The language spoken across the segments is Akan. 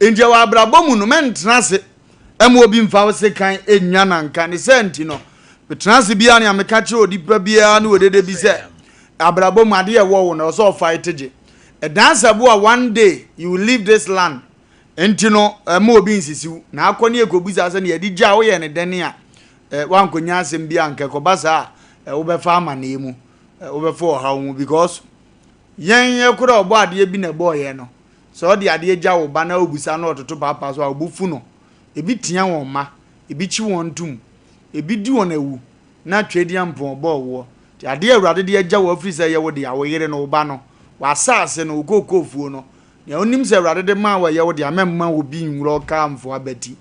enje wa abrabɔ mu no mentena se ema obi mfa wo se kan enwa nanka ne senti no betena se bia ne ameka che odipa bia ne odede bi se abrabɔ mu ade ye wo no so fight je a dance abo one day you will leave this land enti no ema obi nsisiw na akɔne ekobuza se ne yedi gya wo ye ne dene a wankonya asem bia nke kobasa wo befa amane mu wo befa ohawo mu because yen ye kura obo ade bi na bo ye no so de ade gya wo ba na obusa na ototo papa so a obufu no ebi tia won ma ebi chi won tum ebi di won awu na twedi ampon obo wo ti ade awurade de gya wo afiri se ye wo de awoyere no ba no wa saase no okokofuo no ne onim se awurade de ma wa ye wo de amemma wo bi nwuro ka amfo abati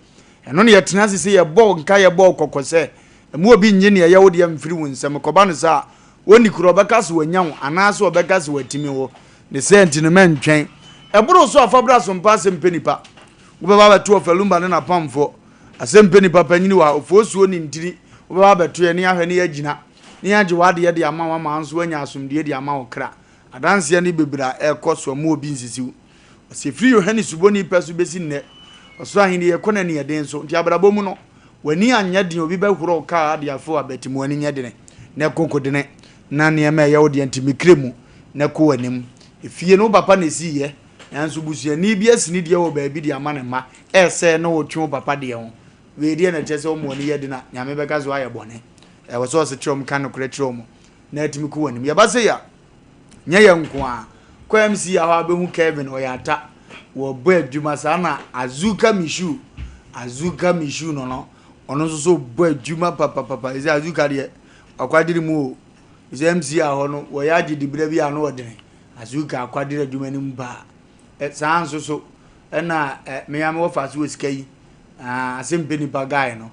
eno ne yetena se ye bo nka ye bo kokose emu obi nye ne ye wo de amfiri won nsem koba no sa woni kuro beka so wanyan anaso obeka so watimi wo ne senti no mentwen eburu so afabra Sompa Asem Mpe Nipa wobeba beto Wofa Lumba ne na pamfo Asem Mpe Nipa panyini wa ofosuo ni ntiri wobeba beto ye ne ahwe ne yagina ne age wade ye de ama wa manso anya asomdie de ama wo kra adanse ne bebra ekoso mu obi nsisiw osefiri Yohane suboni peso besi nne oso ahini ye kona ne yeden so nti abrabɔ mu no wani anya den obi behuro ka ade afo abetimu ani nya den ne konkodene na ne ema ye wode antimikiremu ne ko wanim efie no papa na siye nanso busua ni bi asini de wo baabi de ama ne ma ese na wo twu papa de ho we de na chese wo mo ne ye de na nyame beka zo aye bone wo so se trom kan kure trom na atimi ko wanim ya ba se ya nya ye nko a ko MC ya ha be hu Kevin oyata wo bo adwuma sa na azuka mishu no ono so bo adwuma papa ise azuka de akwadiri mu ise MC ya ho no wo ya gidi bira bi ano odene azuka akwadiri adwuma ni mba sanso so na me am Wofa so skai Asem Mpe Nipa guy no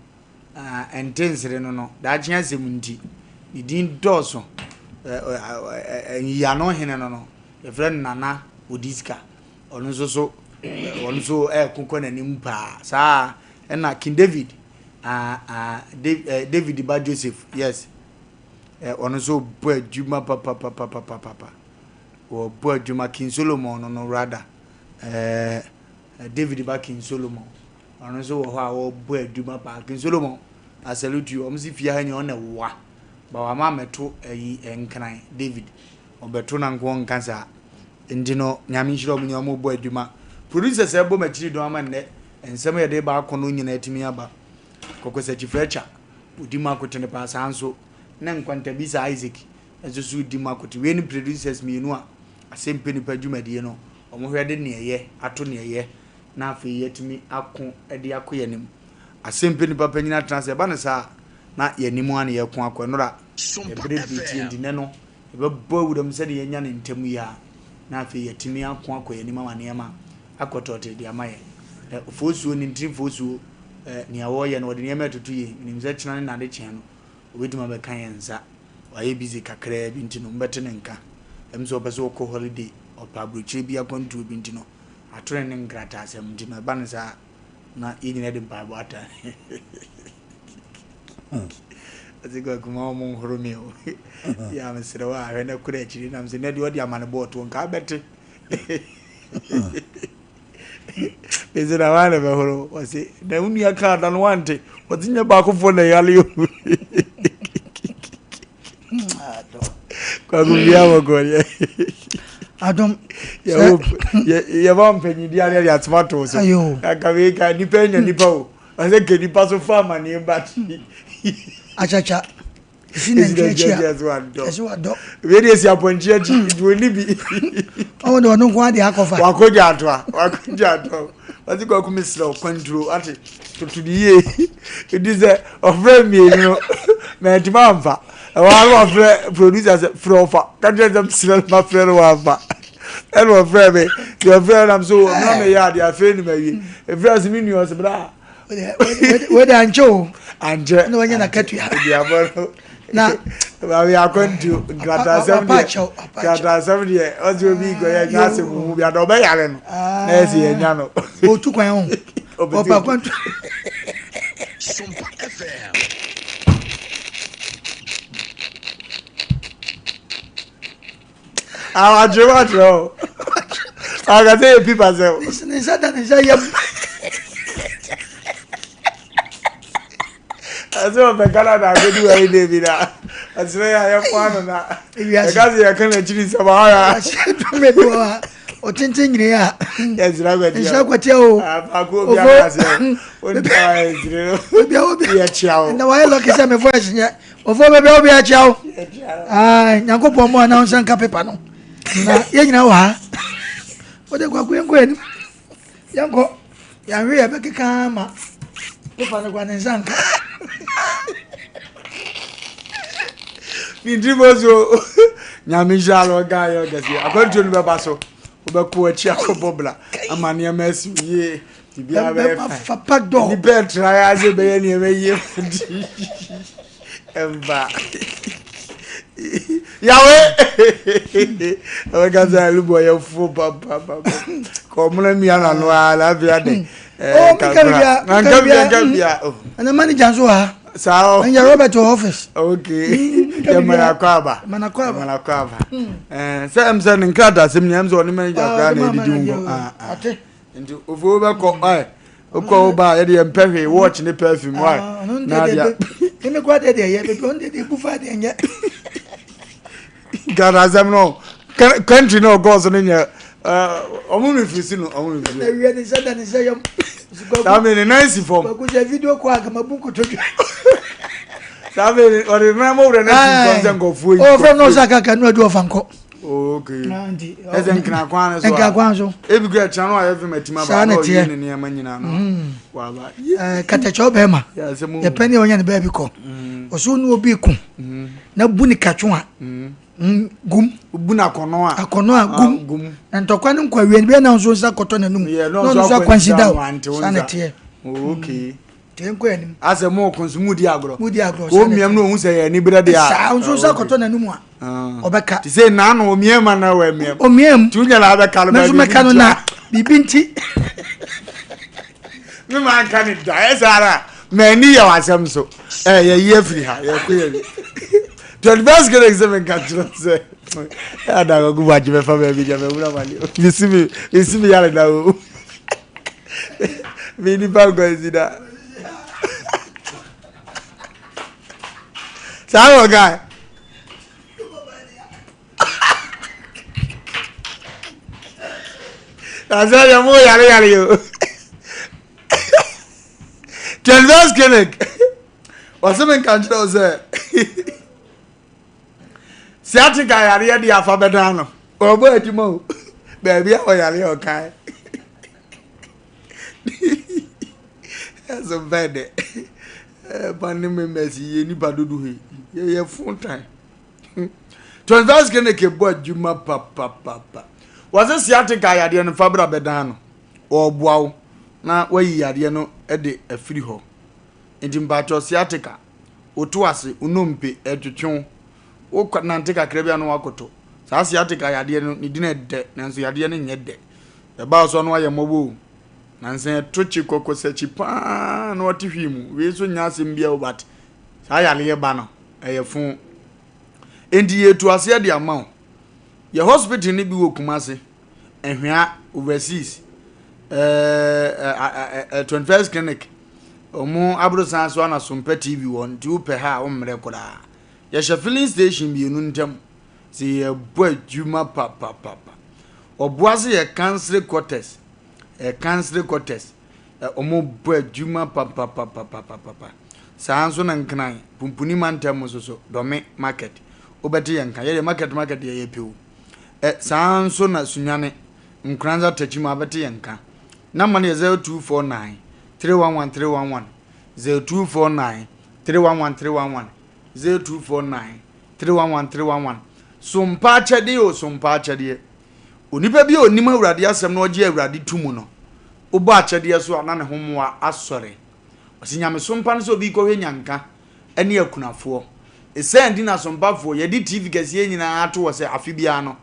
entensere no da chiase munti idin doso ya no hene no e friend nana odiska onu so kokona ni mpa sa na King David David ba Joseph yes onu so bo adwuma papa wo bo adwuma King Solomon no rather David ba King Solomon onu so wo ha wo bo adwuma pa King Solomon I salute you omsi fia ha nya ona wa ba wa ma meto enkran David obeto na nko nkansa ndino nyame hiro mu nyamu bo adwuma producers ebo machiri do ama nne ensem ye de ba akono nyina atimi aba kokosa chifrecha udima kotene pa sanso na nkwanta bisa Isaac ezosu udima koti we ni producers mienu a Asem Mpe Nipa dwumade no omo hwede ne ye ato ne ye na afi yetimi ako ede akoye nim Asem Mpe Nipa panyina transe ba ne sa na yanimu an ye ko akonora e bredi ndi ne no e bebo wudam se de yenya ne ntemu ya na afi yetimi ako akoye nim ma ne ma akotote de amaye ofosuo ni ntri fosuo ne awoye no de ne ma tutu ye nim se china na de chen no obeduma be kan yenza waye busy kakra bi ntino mbete ne nka emso pese ko holiday o pabrochi bi akontu bi ntino atore ne ngrata asem ntino ba ne sa na yini ne de bible ata aziko kuma mo horomi o ya mesere wa ahwe na kura chiri na mse ne de odi amane boto nka bete bezira wale be horo wase na unu ya ka dan wante watinya ba ko fo na yale yo kwa kumbia wagoria Adam ya vampenyi diari ya tomato so akaweka nipenya nipa ase ke nipa so farmer ni mbati achacha sine nchia eso ado we si aponchia do ni bi o do no kwa de akofa wakoja atwa wati kwa kumisira control ati tutudiye idize ofre mi no na timamfa wa ofre producers frofa kadre dem sira ma frere wafa eno ofre me your friend am so no me ya dia fe ni mawi e friends mi ni os bra we de ancho anje no nya na katu ya dia boro na we are going to grata 70 ozo bi go ya nyase mu bia do be yare no na esi enya no o tu kwan ho o pa kwantu Sompa FM. Awajiro I say people say. Listen, is that is that I saw the Canada go do any day with that. I say I have fun on that. Because I can't actually survive. O tintin ni ya. Yes, Ragati. Is that what you? I go be a one time, you know. Na why look is me voice nya. Ofo be be obi a chawo. Ah, nyankopon mo announce nka paper no. Na ye nyina wa. O de kwa kwen kwen. Yanko. Ya hwe ya be keka ma. Paper no kwa nsanka. Mi dribozo. Nyamijalo guy yo gesi. Akonto no be baso. Obeko achi akobobla. Amane amasu ye. Bibia be fa pack door. Ni be try aze be ye ni me ye. Emba. Yawe. Awe gaza lubo ya fu papa. Ko muna mi ana no ala bia de. Oh, Kambia. And the manager so ha. Sao. And your Robert to office. Okay. Ya Manakwaba. Say I'm sending card as him names on the manager of the into over ko Oko ba e dey empehwe watch the perfume why. Nadia. Eme kwa dey there be on dey bufa dey nya. God Asem no. Country no goes on nya. Omu frisi no omu frisi. Na wi dey say that say yom. That mean nice form. Ko je video ko aga mabuko to. That mean or remember the next something go for you. Oh from no saka kan no do ofanko. Okay. Nandi. Esen kina kwan so. Enka kwan so. Ebi gwa channel a yefi matima ba no yi ne ne manyina no. Wa ba. Katacho be ma. Ya se mu. Ye pani onya ne ba bi ko. Oso nu obi ku. Na buni katwo a. Gum. Buna kono a. Akono a gum. Na ntokwa ne nkwa wie be na nso nsa koto na num. No nso kwansidao. Sanete. Okay. Tenko anim. Asem mo konsumu di agro. Mudi agro. O miem no hu se ye ni brede a. Sa nso nsa koto na num a. Obeka. Ti say na no miem na we miem. O miem. Ti unya la abeka lo ba. Na so meka no na bibi nti. Me man kan da esara. Mani ya wasem so. Ye ye free ha. Ye ko ye. To the best good example can say. I don't go watch me for me jam me mali. You see me yale na o. Me ni ba go zida. Sao guy. Asa ya mo yale yo. To the best clinic. Wasem kan say. Siatika yare di afabeda no. Obo adimo. Baby o yare o kai. Eso bede. Bani me mesi ye ni badudu he. Ye full time. Transverse kene ke bo adwuma papa. Was siatika yare no fabra beda no. Oboawo na wayi yare no e de afiri ho. Enti mbacho siatika. Otu ase unompe etwetwon. O nante kakra bia no wakoto saa siatika yade no ni dina de nanso yade no nye de e ba so no aye mobo nanse tochi kokosachi pa no watihwimu we so nya asem bia obat saa yale ye ba no eye fun endi yetu ase de amaw ye hospital ni bi wo Kumase ehwea overseas 21st clinic omo abrosan so na Sompa TV won ti upe ha o mre koda ya filling station bi enu ntem se ye bo adwuma papa oboase ye council quarters omo bo adwuma papa sanso na nkran pumpuni mantem so dome market obeti ye nkan ye market ye pewu sanso na sunwane nkranza tachima abeti ye nkan na man ye 0249 311311 0249 311311 0249 311311 Sompa chede onipa bi onim awurade asem na oje awurade tumu no obo achede so ana ne homoa asore osinyame Sompa no so bi ko hwenyanka ene akunafo esendi na Sompafo ye di TV kase nyina ato wo se afibia no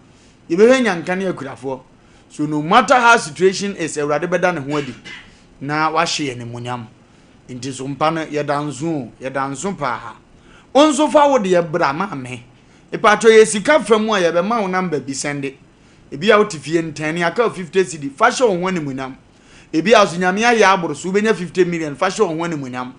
ye be hwenyanka ne akunafo so no matter how situation is awurade beda ne ho adi na wa hye ne munyam nti Sompa no ye danzo pa ha onzo fa wo de bra ma me ipato ye sika famu a ye be ma wo number bi sende ebi a wotifie ntani aka 50 cedi fashion ho ne munam ebi a so nyame aye aboro so benya 50 million fashion ho ne munam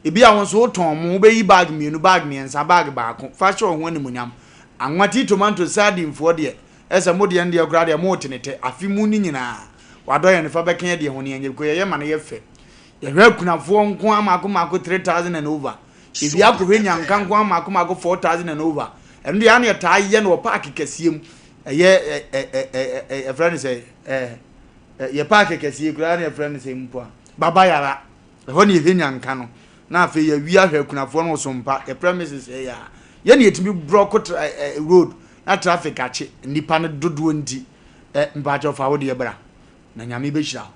ebi a won so ton mo be yi bag mienu bag miensa bag baako fashion ho ne munam anwati tomato sardine fo de ese mo de ende akura de mo tenete afi mu ni nyina wadoye ne fa beken de ho ne enye ko ye ma ne ye fe ye hwa kunafo nko amako 3000 and over ebi akọ nyanka nko amako 4000 and over endo ya ne ta ye no park kasiem ye friend say ye park kasie kura ne friend say mpo baba yara ho ne ye nyanka no na afi ye wi ahwa kunafo no Sompa ye premises ya ye ne yetimi block road na traffic ache nipa ne dodo nti mbacho fa wo de bra na nyame be hira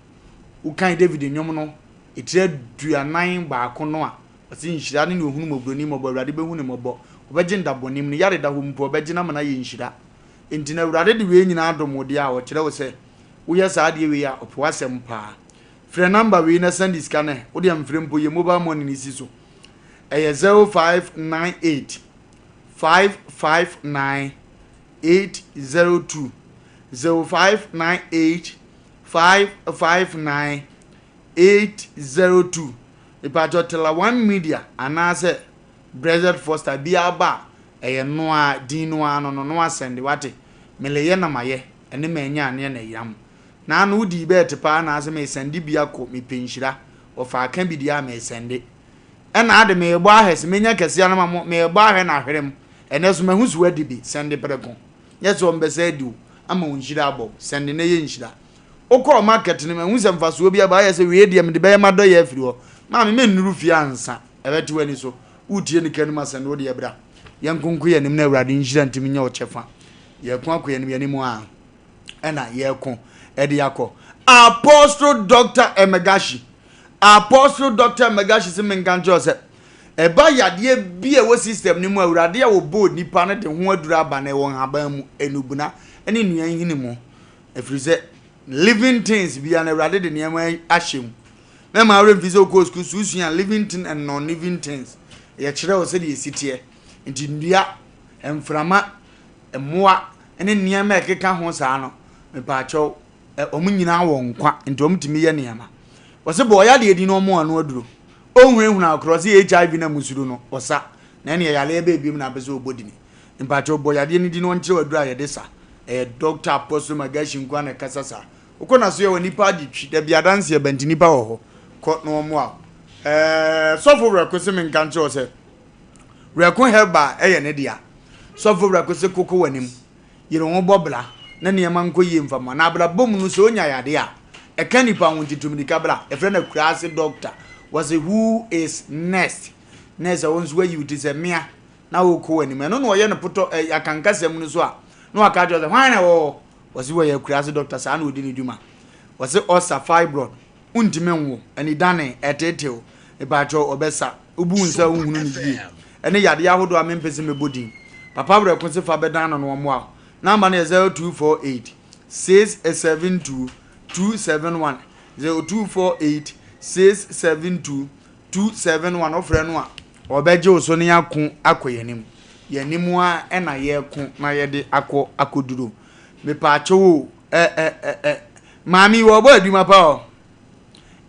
wo kan David nyom no etire duanan baako no a ase nhira ne ohunu mobroni mobo awrade be hunu mobo obegye ndabonim ne yare da ho mpo obegye na mana ye nhira enti na awrade de we nyina adomode a wo kire wo se wo ye sa de we a opo Asem pa frɛ number we na send iska ne wo de amfrɛ mpo ye mobile money ni si so 0598 559 802 0598 559 802 ipacho tela one media anase Brazil Foster biaba noa dinoa no send wate meleye na maye ene manya ne na yam na no di bet pa na ase me send bia ko me penhira ofa aka bi dia me send ena ade me gbo ahes menya kese na ma me gbo ahe na hwerem ene so mahu so adi bi send breko yeso mbese adi ama unhira abo send ne ye nhira okọ market ne mahu se mfaso bia ba ye se we die me de be ma do ye afiri ho ma me nuru fi ansa ebeti wani so utie ni kanima send wo de ye bra yankunku ye nim na awrade nhira ntimi nya o chefa ye kon akoye nim ye nim a ena ye kon edi yakọ Apostle Dr. Emegashi se menganjo se eba yade bi e wo system ni mu awrade a wo bold nipa ne de ho adura aba na won haban mu enubuna ene nuan hini mu efrize living things bi an awrade de ne ma ahyem na ma awre mfize okọ school susuan living things and non living things ye kire wo se de sitie nti ndua emframa emoa ene niam ekeka ho saa no me pa acho omunyina wo nkwa nti omtimi ye niama wose bo ya de edi no mo anu aduro ohunhun across HIV na musuru no osa na ne yale ebe biem na bezo obodini mpacho bo ya de ni di no nche wadura ye desa Dr. Apostle Magashi nkwa na kasasa ukona so ye woni pa di twi da bia dance ye bantini pa wo ho ko no mo a sofo rekose men kanche o se rekon heba eye ne dia sofo rekose koko wanim yiro ho bobla na ne manko yi mfama na abla bom no so onya yade a e kanipa wonti tumidika bla e friend na kurase doctor was who is next once where you is a mea na wo ko anim no no ye ne poto akankasem no so a no aka jo hwan na wo was where you kurase doctor sa na odi ne duma was osa fibroid untime nwo ani dane eteteo e ba jo obesa obu nsa hunhunu ni bi ene yade ahodo a mempese mebodin papa bro ko se fa bedan no no mo a number is 0248 672 271 0248 672 271 ofre no a obeje oso ne yakon akoyanim yanimu a ena ye kon na ye de akoduro me pa acho mami wo bo aduma pa o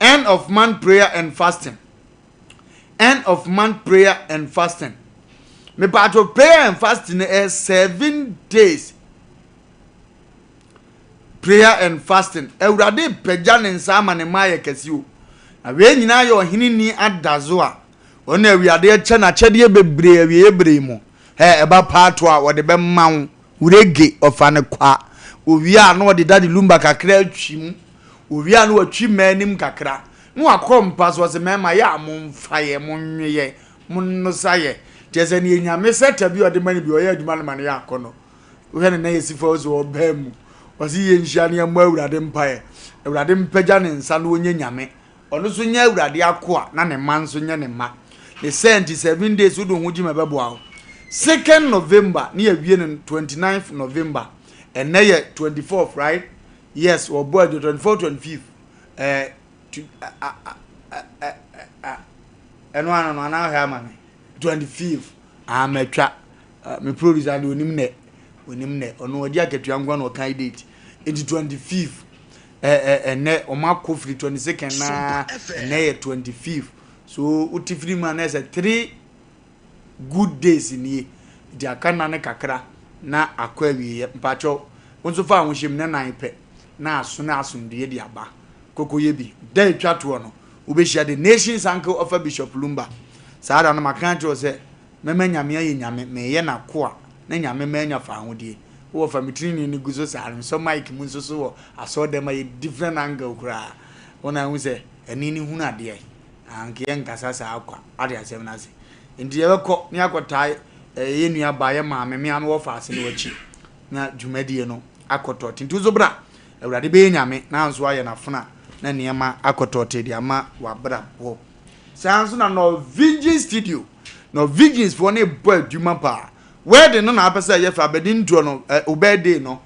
end of month prayer and fasting me pa acho prayer and fasting is 7 days prayer and fasting ewrade pagya ne nsa ma ne maye kasio na we nyina yo hinini adazo a ona awiade eche na chede bebre awie ebre mu eba paato a wode be mawo urege ofa ne kwa owia na wode Wofa Lumba kakra atwim owia na watwi manim kakra no akompa so se mema ya momfaye monweye monnosaye jeze ne nyame seta bi wode mani bi oya aduma no mane ya akono wo ne na yesifa ozo obamu wasi ye nhia ne am awurade mpae awurade mpagya ne nsa no onye nyame ono so nya awurade akoa na ne man so nya ne ma the 7 days wo do hoji mabebo awo 2nd November ne ya wie ne 29th November and na ye 24th right yes or boy 24th 25th eno no na ha ma me 25th ametwa me producer de onim ne ono odi akatua ngwa no kan date enti 25 ene omako free 22nd na ene 25 so utifiri man na 3 good days ni di akana ne kakra na akwawie mpacho wonso fa ahwohiem na 9 pe na aso na asomdue di aba kokoye bi da etwato no ubehia the nation's uncle of Bishop Lumba saada na makancho se mema nyame aye nyame meye na ko na nyame manya fa ahodie wo fa mitrini ni guzo saare so mike mun so wo aso dem aye different angle kura wona hu se eni ni hunu ade anke nkasa sa akwa ade asem na se ndi ye ko ni akotai ye nua ba ye maame me anu wo fa ase ni wachi na dwumadie no akoto tintu zo bra awurade be nyame na anso aye na funa na niema akotote di ama wabra bo sanso na no Virgin Studio no Virgins for ne bo adwuma pa wedding no na apesa ye fa bedin to no obede no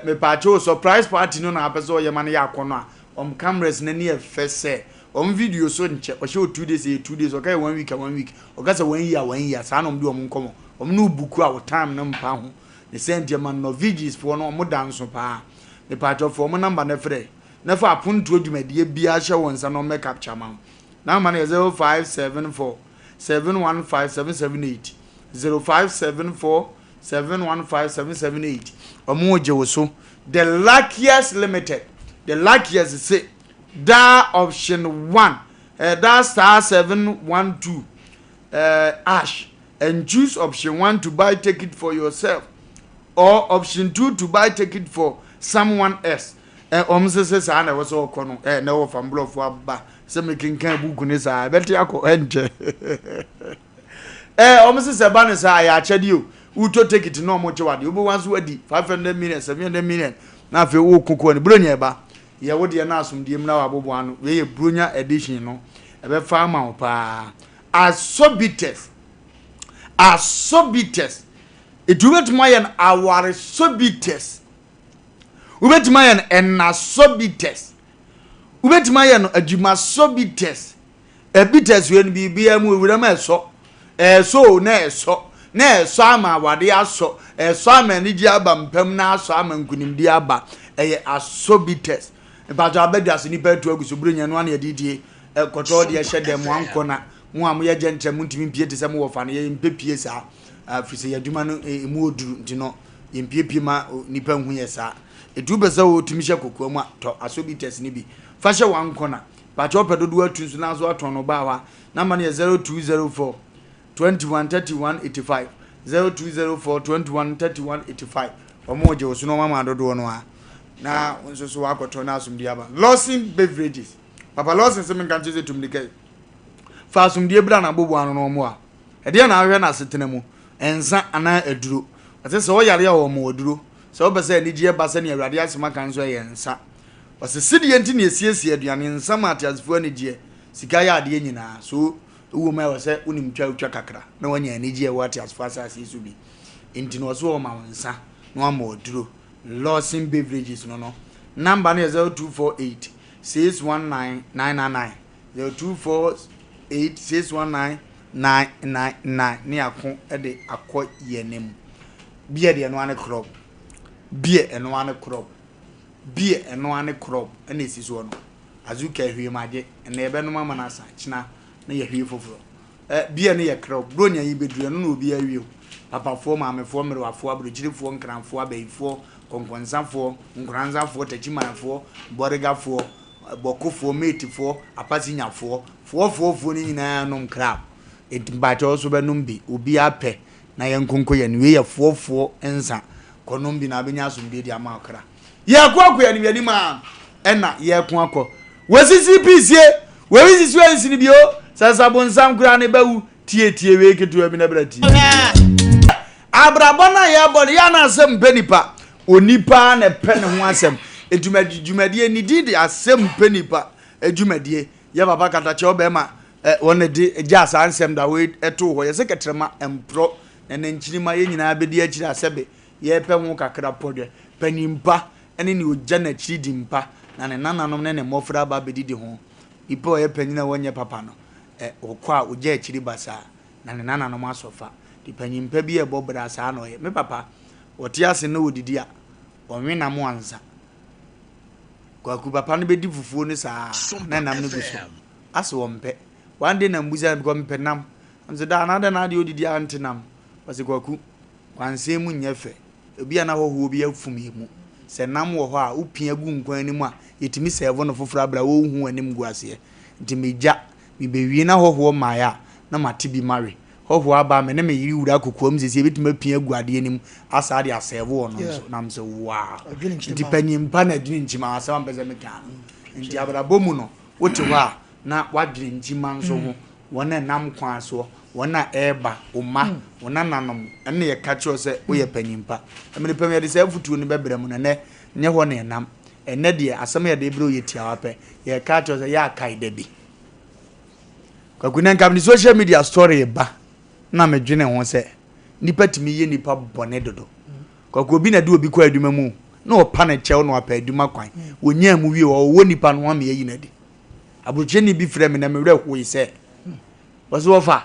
me pa cho surprise party no na apesa o ye man ya akono a cameras na ne efese video so nche o she 2 days 2 days okay 1 week 1 week o ga say 1 year sa na mdi o nkomo o no buku a time no mpa ho the same dia man no Virgins for no mo danso pa me pa cho for mo number na frɛ na fa apuntu adwumadie bia hye wonsa no make capture man na man 0574 715778 0574 715778 omo je wo so the luckiest limited the luckiest say da option 1 da star 712 ash and choose option 1 to buy ticket for yourself or option 2 to buy ticket for someone else omsese sa na woso okono na wo fa mblofu aba se mekinkan buku ne sa beti akọ enje omsese ba ne sa ya achedi o uto ticket no mo chewade obo wanso wadi 500 million 700 million na fe wo kokko ne bronya ba ye wo de na asomdie mna wa bobo anu we ye bronya edition no ebe fa ma opa asobites etubetuma aware sobites ubetuma yen enasobites ubetuma yen adwuma sobites ebites we no bibia mu ewura ma eso na eso ama wade aso eso ama ni gi aba mpam na aso ama nkunimdi aba eye asobites ebajo abedias ni petu aguso burunya no na yedidie koto de hye dem anko na mu am ye gentle mu ntimi pie te se mu wofa na ye mpepie sa afise yadwuma no emu oduru ntino ye mpepie ma nipa hu ye sa edu beza wo tumi hye kokko mu to asobites ni bi fa hye wanko na bajo pedodo atunsu na so aton no ba wa na ma ne 0204 213185 0204 213185 omoje wo suno mama dodo no a na nso so akoto na asumdi aba Lawson beverages papa Lawson se menka tse tumdike fa asumdi bra na bobo anu no mo a e de na ahwe na setena mu ensa ana aduro ate se wo yare ya wo mo aduro se wo bese ni gie base ne awrade asema kan so ye ensa wase sidie nti ne esiesie aduane ensa matiasfo ne gie sika ya ade nyina so wo ma wase unim twa kakra na wanya ne gie wati asfo asase su bi nti no so wo ma ensa no ama aduro Lawson beverages no number is 0248 619999 0248 619999 ni akon e de akọ yenem bia de no ane crop bia eno ane crop bia eno ane crop ene esiso no azuka hwie maje ene ebe no mama na asa kina na ye hwie foforo bia ne ye crop bronya yi beduru no na obi awie papa fo maame fo mere wafo abrojiri fo nkranfo abaifo konkonsanfo nkranzanfo tachimanfo borigafo bokofo metifo apasinyafo fo ni nyina nom crab etimbacho so benum bi obi apɛ na yenkonko ye ne ye fo ensa konom bi na abenya asombi di amakra ye akwa ya ni ma ɛna ye ko akɔ wasisi pisie wasisi wansini bio sasabonsam kura ne bawu tie we ketu abi na brati abrabona ya bodi ya na Asem Mpe Nipa onipa na pɛ ne ho asɛm edwumadie ni di Asem Mpe Nipa edwumadie ya baba katache obema wona di gya sansem da we eto ho ye seketrema empro na nkyirima ye nyina abedi akiri asebe ye pɛ ho kakra podwe panimpa ene ni ogya na chidi mpa na ne nananom ne mofra ba bedi di ho ipo ye panyina wonye papa no okwa ogya akiri basa na ne nananom asofa di panyimpa bi e bobra sa no ye me papa wote ase na odidi a onwena mo ansa kwaku papa no bedi fufuo ne saa na nam ne guso ase wo mpe one day na mbuza because mpe nam am say da na de odidi antenam wase kwaku kwanse mu nyefe obi ana hoho obi afum yemu se nam wo ho a upia gu nkwan anim a yetimi serve no foforo abra wo hu anim gu ase nti meja mi bewie na hoho maaya na mate bi mare hoho aba me ne me yiri wura kokoam sese betuma pia gu ade anim asa de aserve wo no so nam se wow nti panyimpa na dwene nchima asa wampese me kan nti abra bomu no wote ho a na wadwene nchima nso ho wona nam kwan so wona eba uma wona nanom ene ye ka cho se wo ye panyimpa emene pam ye de se futuo ni bebre mu ne nye ho ne nam ene de asem ye de bro ye tia wape ye ka cho se ya kai de bi kwakuna nkam ni social media story ba na medwene ho se nipa timi ye nipa bone dodo kwakwo bi na de obi kwa aduma mu na opa na chew na opa aduma kwan wonya mu wie wo nipa no am ye yi na di abuche ni bi frɛ me na me were ho yi se was Wofa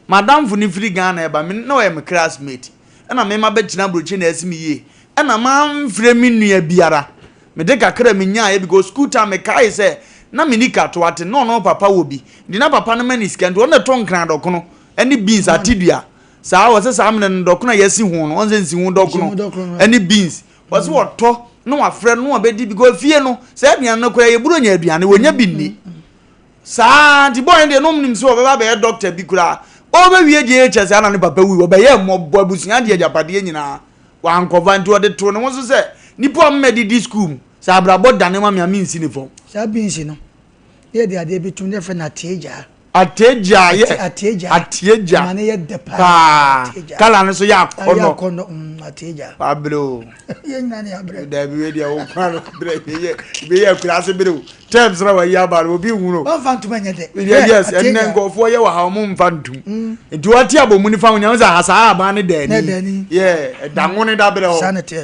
madam fu ni free Ghana eba me na we me classmate na me ma be gina broche na asimi ye na ma mfrɛ me nua biara me de kakra me nya e because school time me kai say na me ni kato ate no papa wo bi di na papa no mani scan do na ton kran dokono any beans atidua saa wo se saa me no dokono yesi hu no on se nsi hu dokono any beans was wo to no wa frɛ no obedi because fie no say aduan no kora ye buro nya aduan wonya binni saa ti boy de no nim so baba be doctor bi kura o be wie GHS ana ne papa wi o be ye mobbo abusuan de ajapade nyina wa ankova nti o de to no wo so se nipo mmedi di school sa abrabo dane ma me nsi ne fo sa binsi no ye de ade bi tum de fe na teja ye atieja mane ye de pa kala no so ya kono ateja pablo ye nyina ne abre da bi we dia o kwano bre ye kura se bre terms ra wa ya ba obi hu no ba fantum anya de yes enen gofo ye wa ha mo mfantum nti wati abomu ni fa nya za hasa aba ne dani ye danwo ne da bre ho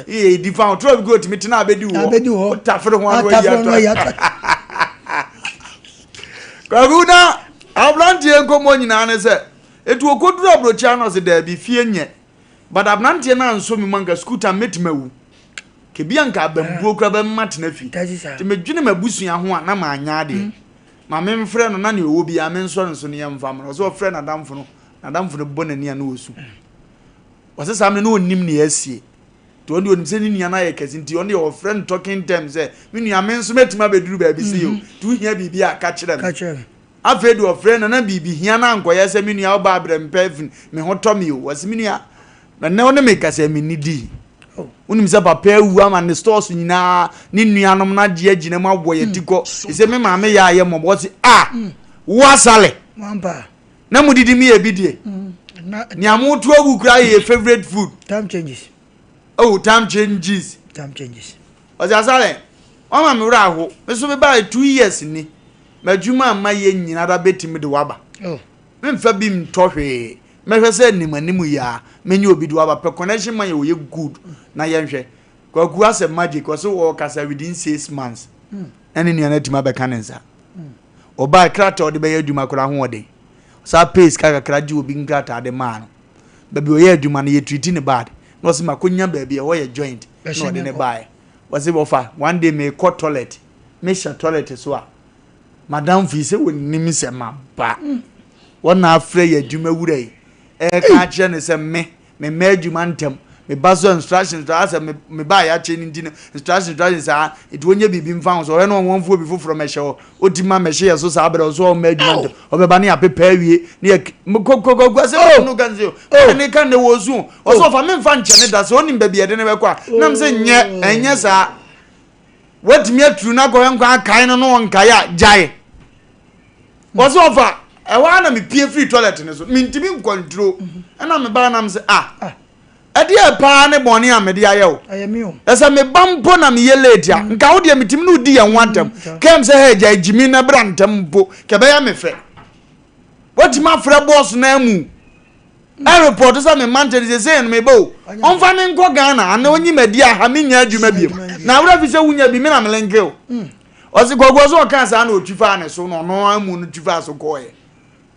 ye di fa tro bi go timi na abedi wo tafere ho wa ya kaguna abrantie nkomo nyina ne se etu okoduru abrocha no se da bi fie nye but abrantie na nso mi manga scooter metimawu kebia nka bambuo kra ba matena fi ti medwene mabusua ho a na ma anya ade ma me mfrɛ no na ne owo bia me nso nso ne yamfa mo so frɛ na damfo no bonani na osu wase sam ne no onim ne asie to oni onim se ni nia na ye kesi nti oni your friend talking terms say me nia me nso metima beduru ba bi se yo tu hia bibia ka kire afedu your friend na bibi hia na ankoye se me nia oba abrempefin me hotomi o wase me nia na ne one me ka se me nidi unim se papa ewu ama ne stores nyina ni nuanom na je agina mu aboye tiko ise me maame ya ye mo si wasale mamba na mudidi mi ebidie ni amutu ogu kra ye favorite food time changes time changes Ozasale o ma me wura ho me so be ba 2 years ni madwuma ma ye nyina da betimi de waba me mfa bi mtohwe me hwe se nimanimu ya menye obi de waba pe connection man ye good na ye nhwe kwaku Asem magic was so kasa within 6 months ene ni anatima be kanensa oba krata ode be yaduma kora ho ode sa pace kaka kraji obi nkrata de man baby o ye aduma na ye treat ne bad no se makonya baby o ye joint no de ne buy was Wofa one day me call toilet me sha toilet so a madam fi se woni se ma ba wona afre ye aduma wura yi ka kire ne se me aduma ntem me baso instructions to asa me ba ya che ni ndine instructions a it wonye bibi mfa so re no wonfo bi foforo me hye odima me hye so sa abere so ma aduma ntem obeba ne apepa awie ne kokokoko se no ganze ne kan ne wozu o so fa me mfa nche ne da so onim ba bi ede ne be kwa nam se enye sa what me atru na go nkwa kai no no nkai a jai o so fa e wa na me pie free toilet ne so me ntimi control na me ba nam se ade pa ne boni amede ayewo ayemi esa me bampo na me yelate a nka wo de metimi no di ye wantem kem se he ja jimi na brantem mpo ke be ya me fe wati ma frɛ boss na mu report sa me manche say no me bo onfa ne nko Ghana ana onyi madi a ha me nya adwuma biem na wura fi se wunya bi me na melenke o se gogo so kan sa na otwifa ne so no no amu no twifa so koye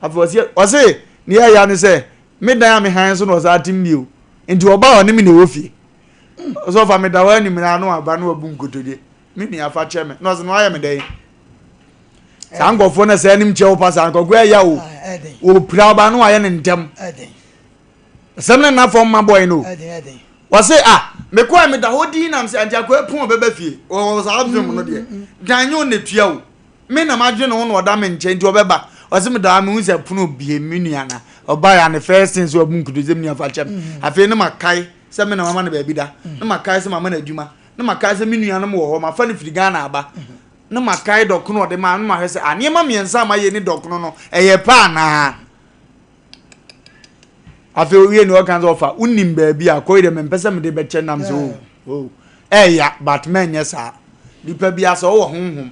afo se ni ya ne se me dan me han so no sa timbi nti oba oni me ne wofie so fa me da wa ni me na no aba no abu nkotode mini afa cheme no se no aya me dey sangofo na se anim chewo pass ankogo ya o pra ba no aye ne ntem semne na fo ma boy no wa say me ko me da hodi na me se antia ko epon beba fie o sa abzum no de danyo na tua o me na madwe no no oda me nche nti obeba o se me da me hu se puno bie minua na oba ya ne first things o bunkudu zem ni afa chem afi ne makai se me na mama na ba bi da ne makai se mama na adwuma ne makai se minua no mo ho ma fa ne firi Ghana aba ne makai dokono de ma ma hwese aniema miensa ma ye ni dokono no eye pa na afi owie ni o kan zo fa unim ba bi akoy de me pese me de be che nam so ya batman yesa nipa bi aso wo honhom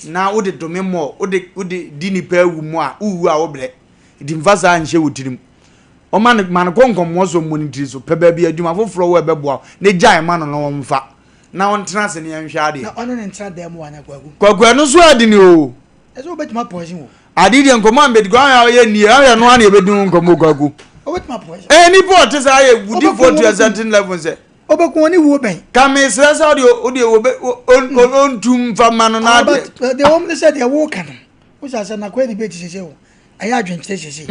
na wo de dome mo wo de di nipa awu mu a uwu a wo bre di mfasa anhye wotirim o man konkom mo so monitiri so pe ba bi adwuma foforo wo beboa ne jai man no wo mfa na on trance ne anhwe ade na ono ne ntra dem wa na kwagu no so ade ni o eso betuma poison wo ade de nkomo am be gwa ya ni ya no an ebedun nkomo kwagu o betuma poison any port say aye would for to a certain level say obekun oni wo ben kame sese odi on tum fa mano na ade the woman said they wo kan wo sa say na kwa ni be ti sese wo aya adwenche sese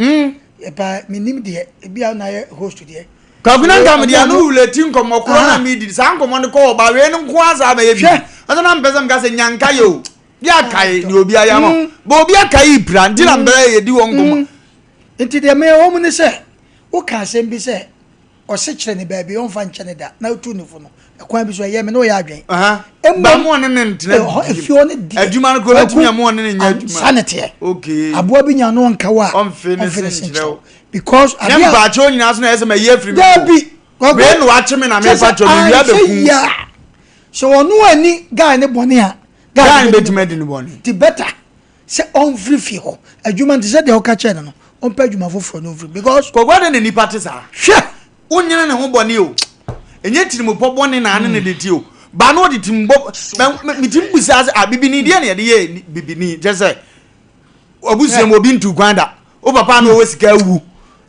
e pa minim de e bia na ye host de kaguna ngam dia no uleti nkomo kro na mi di sa nkomo ne ko ba we no ko asa ba ye bi asa na mpeza mka se nyanka yo bia kai ni obi aya no bo obi akai pra ndi na mbere ye di wo nkomo enti de me wo mu ne se wo ka asem bi se o se kire ne ba bi on fa nche ne da na otu ne fo no ekwan bi so ye me no ya adwen ba mo ne ne ntena efi o ne di adwuma no ko letumi mo ne nya adwuma sanete okay aboa bi nya no nka wa on finish because abia ba cho nyina so na ese ma ye free me bi we no ache me na me fa cho me wia be ku so onu ani guy ne bone a guy betime di ne bone ti better se on free fi ho adwuma nti se de o ka che no on pa adwuma foforo no free because ko gwa de ne nipa te sa hwe unyina ne ho bone o enye tirimu pobone na ane ne de ti o ba no de timbo mitim busa se abibini de ne de ye bibini je se obusiem obi ntu kwanda o papa no wesika wu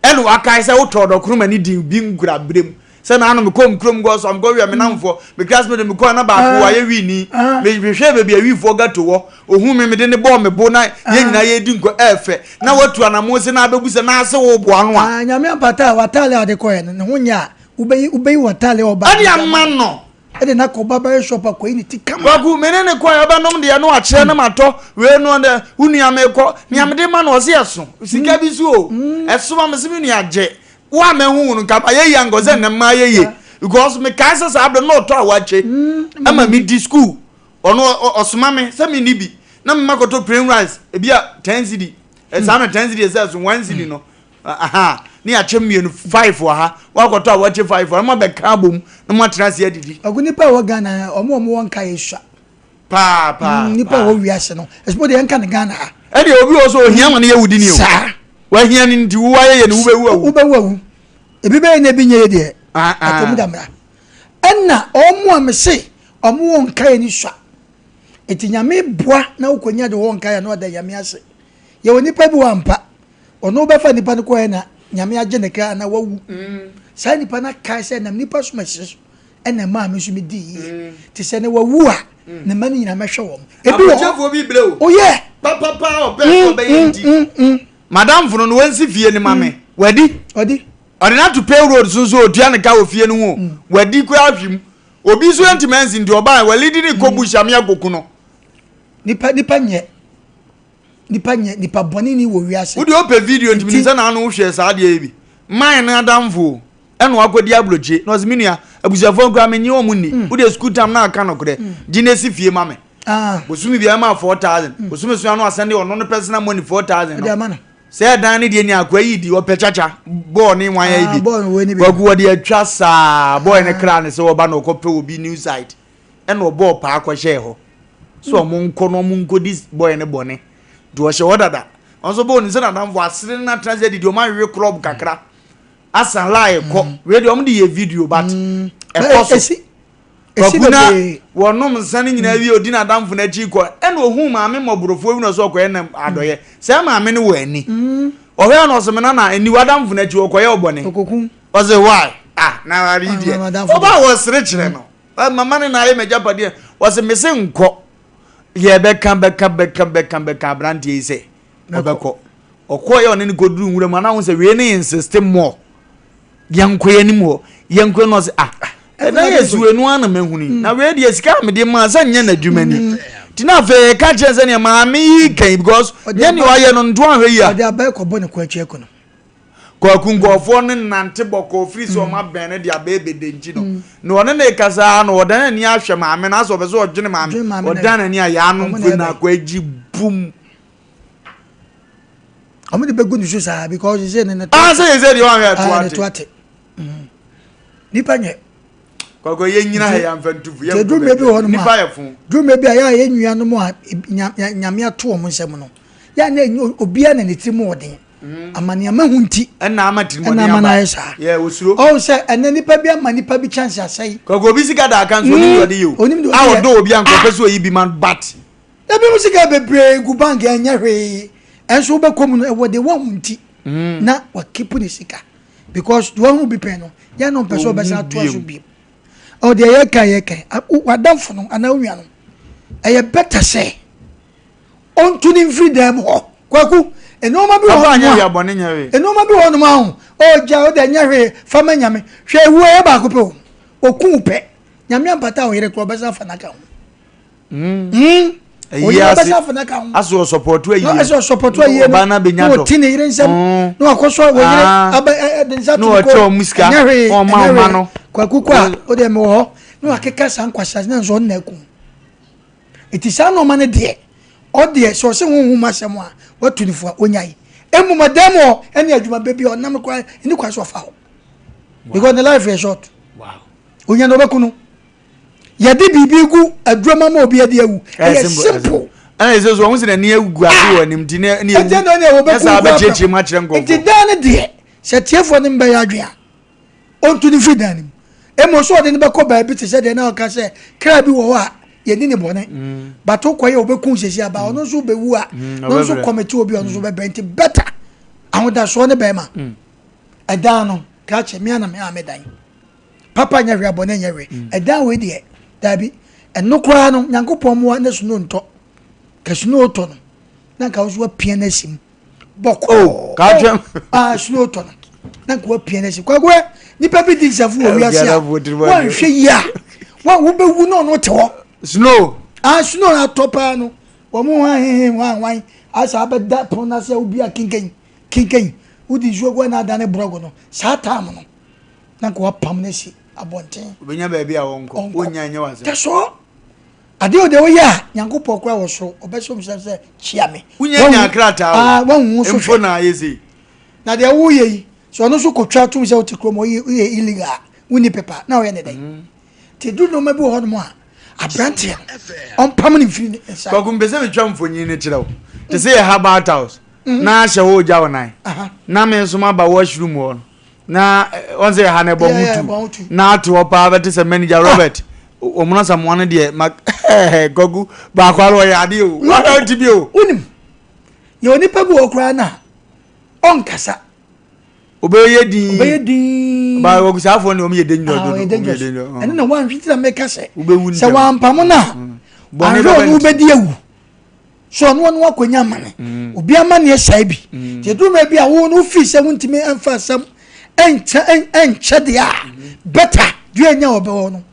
eno akai se wotodo kroma ni din bi ngura brem se na anu me kom krom go so am go wi me namfo me classmate me ko na ba ko wa ye wi ni me hwe be bia wi fo gato wo ohun me de ne bo me bo na ye nyina ye di nko efe na watu anamo se na abebusa na ase wo bo anu a nyame ampata watale ade ko ye ne ho nya ubei watale oba ade amman no ede na ko baba shop ko ni tikama kwagu menene ko ya ba nom de no akye na mato we no de unia me ko niam de ma no ose eso sika bi su o eso ma me ni age wa me hu no ka ye yango ze na ma ye because me kaisa sa abdo no to awache ama me di school ono osoma me se me ni bi na me makoto plain rice e bia 10 cedi e sa na 10 cedi e so 1 cedi no aha ni achemienu 5 wa ha wakoto awache 5 wa ma be ka bom na mo trase adidi ogunipa wo Ghana omo wonka yesha pa nipa wo wiase no espode yanka ne Ghana e de obi oso ohia ma ne yewudi ni o wa hia ni ndi wo aye ne ubewu ebi be na bi nye de akomu damra enna omo amse omo wonka ye ni sha etinyame boa na ukonya de wonka ya no da yame ase ye wonipa bi wampa ono be fa nipa ne ko na nyame age ne ka na wawu sai nipa na kai sai na nipa so mahye ena ma me so me di ti se ne wawu a ne mani nyina mehwe wo ebi wo chefo bi bre o oye papa obe yindi madam vuno no wansi fie ni mame wadi na to pay road so odua ne ka wo fie no ho wadi ko ahwim obi so entimensi ndi oba walidi ni kobu shame agoku no nipa boni ni wo wiase wo de ope video ntimi se na anu hwe sa de bi man na adamfo eno akodi abloje no zminua abusuafo nkura menyi wo munni wo de school time na aka no kure ginesi fie mame bosumi bia ma 4000 bosumi so anu asende ono no personal money 4000 de amana se dan ni de ni akwa yi di opechacha bo ni wan ya bi wagu wo de atwa sa boy ne kra ne se wo ba no kope obi new site eno bo pa akwa ho so mo nko no mo nko this boy ne bone do she wodada onso bo ni se na dan vo asire na transit di o ma we club kakra asa lie ko we de om di ye video but esi wonom nsane nyina wi odi na damfo na chi ko ene ohun maame mobrofo wi no so ko ene adoye se maame ne wani ohwe no so mena na eni wadamfo na chi ko ye obone okokun oze why na wari die oba wo sire kire no mama ne na ye meja pade was a missing co. Ye beka brand ye say. Obeko. Okoye on any good room when I was a really insist more. Young quay anymore. Young quay was and I yes you and one man. Now where the scam de Mazan Yana Jumani. Tina fe catches any mammy came because then you are on 2 here. They are back or bonnet quachecono. Kwakungo fonin nantiboko free so ma bene dia baby denjino no ne ne kasa no odan ani ahwe ma me na so be so odwene ma me odan ani aya no mfu na kwaji boom I'm the good news because you say in the say you want to ate nipa nye kwako ye nyina ha ya mfantufu ye do maybe ho no nipa ya fun do maybe aya ye nwia no mo nyame ato o mo nsem no ya na obia na netimu oden amani amahunti na amatiri mo na yesa ye osuro o say ene nipa bi amani pa bi chance asai kwako obi sika da kan so ni yode yo a do obi an kwako so yi bi man bat e bi musika bebre gu bank anya hwe enso be kom no e wode wahunti na wa keep ni sika because do one be pen no ya no person be sa to aso bi o de ye kan wadamfo no ana onwa no e better say on to the freedom ho kwaku enoma bi ho anya ya bone nya we enoma bi ho no ma ho o ja o de nya hwe fama nyame hwe wu e ba ko pe okun pe nyame ampata o yere ko be sa fa na ka ho yes aso support we no aso support we ye bana benyado no tine yire nsem no akoso we yire aba de nsa no acho muska o ma no kwaku kwa o de me ho no akeka san kwasa na nso na ku etisa no ma ne de o de so se hunhu masem a watunifo onyai emu madamo ene adwuma baby o nam kwa ni kwa so fa ho because the life is short wow onya no bekunu yadi bibi gu adwuma ma obi ade awu e simple ana ese so won se na ni agu ade wo nim ti ni ewu ete no ne wo beku esa ba cheche ma kire ngofo ete dan de se tiefo ne mba ya adwea onto ni fidan emo so de ne beko ba bi te se de na o ka se kra bi wo a ye ni ne bone bato koye obeku sesi aba ono so bewu a no so committee obi ono so be benti better ahoda so ne be ma edan no ka che me ana me amedan papa nya hwe abone nya hwe edan we de dabi eno kra no nyankopon mo na suno nto ka suno to no na ka wo pia na sim boko ka twem suno to no na ka wo pia na sim kwa gwe nipa bi di safu o wiase wa hwe ya wa wo bewu no no te ho snow snow na topa no wo mo wan asa abeda pona se obi a kinken udi jogo na dane brogo no sa tam no na ko pam na si abonten obenya ba bia wonko onya nya wase taso ade o de wo ya nyankopɔ kwa wo so obeso mi se chia me unya nya krata wan so mfo na yesi na de wo ye so no so kotwa tum se o te kromo ye illegal woni pepa na wo ye ne dai te du no mabi wo no mo a abrantia on permanent free kwa kumbese metwa mfonyi ne kirewo te say herbal house na hye wo ja wonai na me nso ma ba washroom wo na on say ha ne bo mutu na to opa beti se manager Robert omuna samwane de gogu ba kwaro ya de o wa ti bi o unim ye oni pa bi okura na on kasa obeye din ba gogu safo ne o mi ye den do ene na wan hwiti na make se se wan pam na bone do bedi ewu so no no akonya mane obi amane sai bi te do ma bi a wo no fi se wuntimi emfa sam enche de a better du enya obe wo no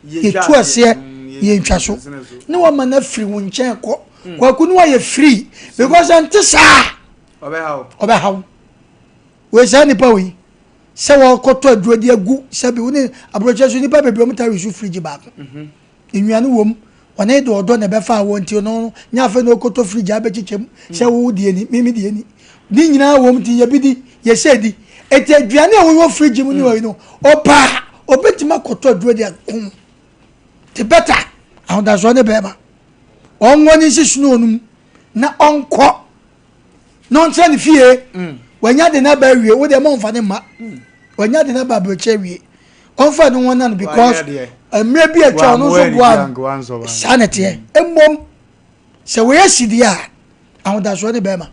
ye tu ase ye ntwa so ne wo ma na free wo nchen ko kwaku no ye free because antisa obe how we say ni pa we se wo koto aduro de agu se bi woni abroche so ni pa bebre mo tare su fridge back enwuane wom wane do odo na be fa wo nti no nya fa no koto fridge abechichem se wo die ni mimi die ni nyina wom ti ye bidi ye sedi ete aduane wo fridge mu ni wo no opa obetima koto aduro de agun te better and that's one be ma onwoni sisunu onum na onko non se ni fie wanya de na ba wie wo de mo mfa ne ma wanya de na ba broche wie onfa no wona no because emre bi atwa no so bua sanete emom se we asidi a and that's one be ma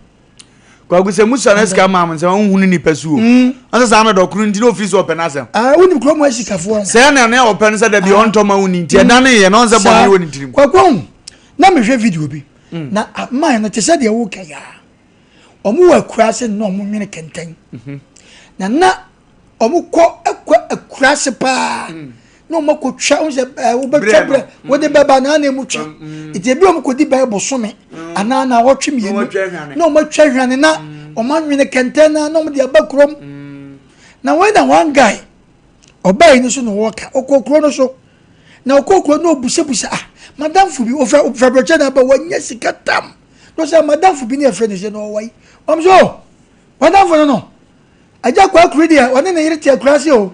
Kwagu se musa na ska mam se won ni pesu o asa sa na dokuru ndi no office open asem woni kro mo asikafo se na na open se da bi on to ma woni nti da na ye no se bo ni woni tirim kwagu na me hwe video bi na man na te se de wo kaya omu wa kurase no omu nwene kenten na omu ko kurase pa no mako twa unse wo betwa bre wo de baba na na mu twa ite bi omu ko di bible some ana na wo twa mienu no mo twa hwane na o man nwene kenten na no mo de abakrom na when that one guy obey ni so no work okokro no so na okokro no busebusa madam fu bi ofa broche na ba wanya sikatam no say madam fu bi ni afre ni se no wai so madam fu no aja kwa credia woni na yire tie kurase o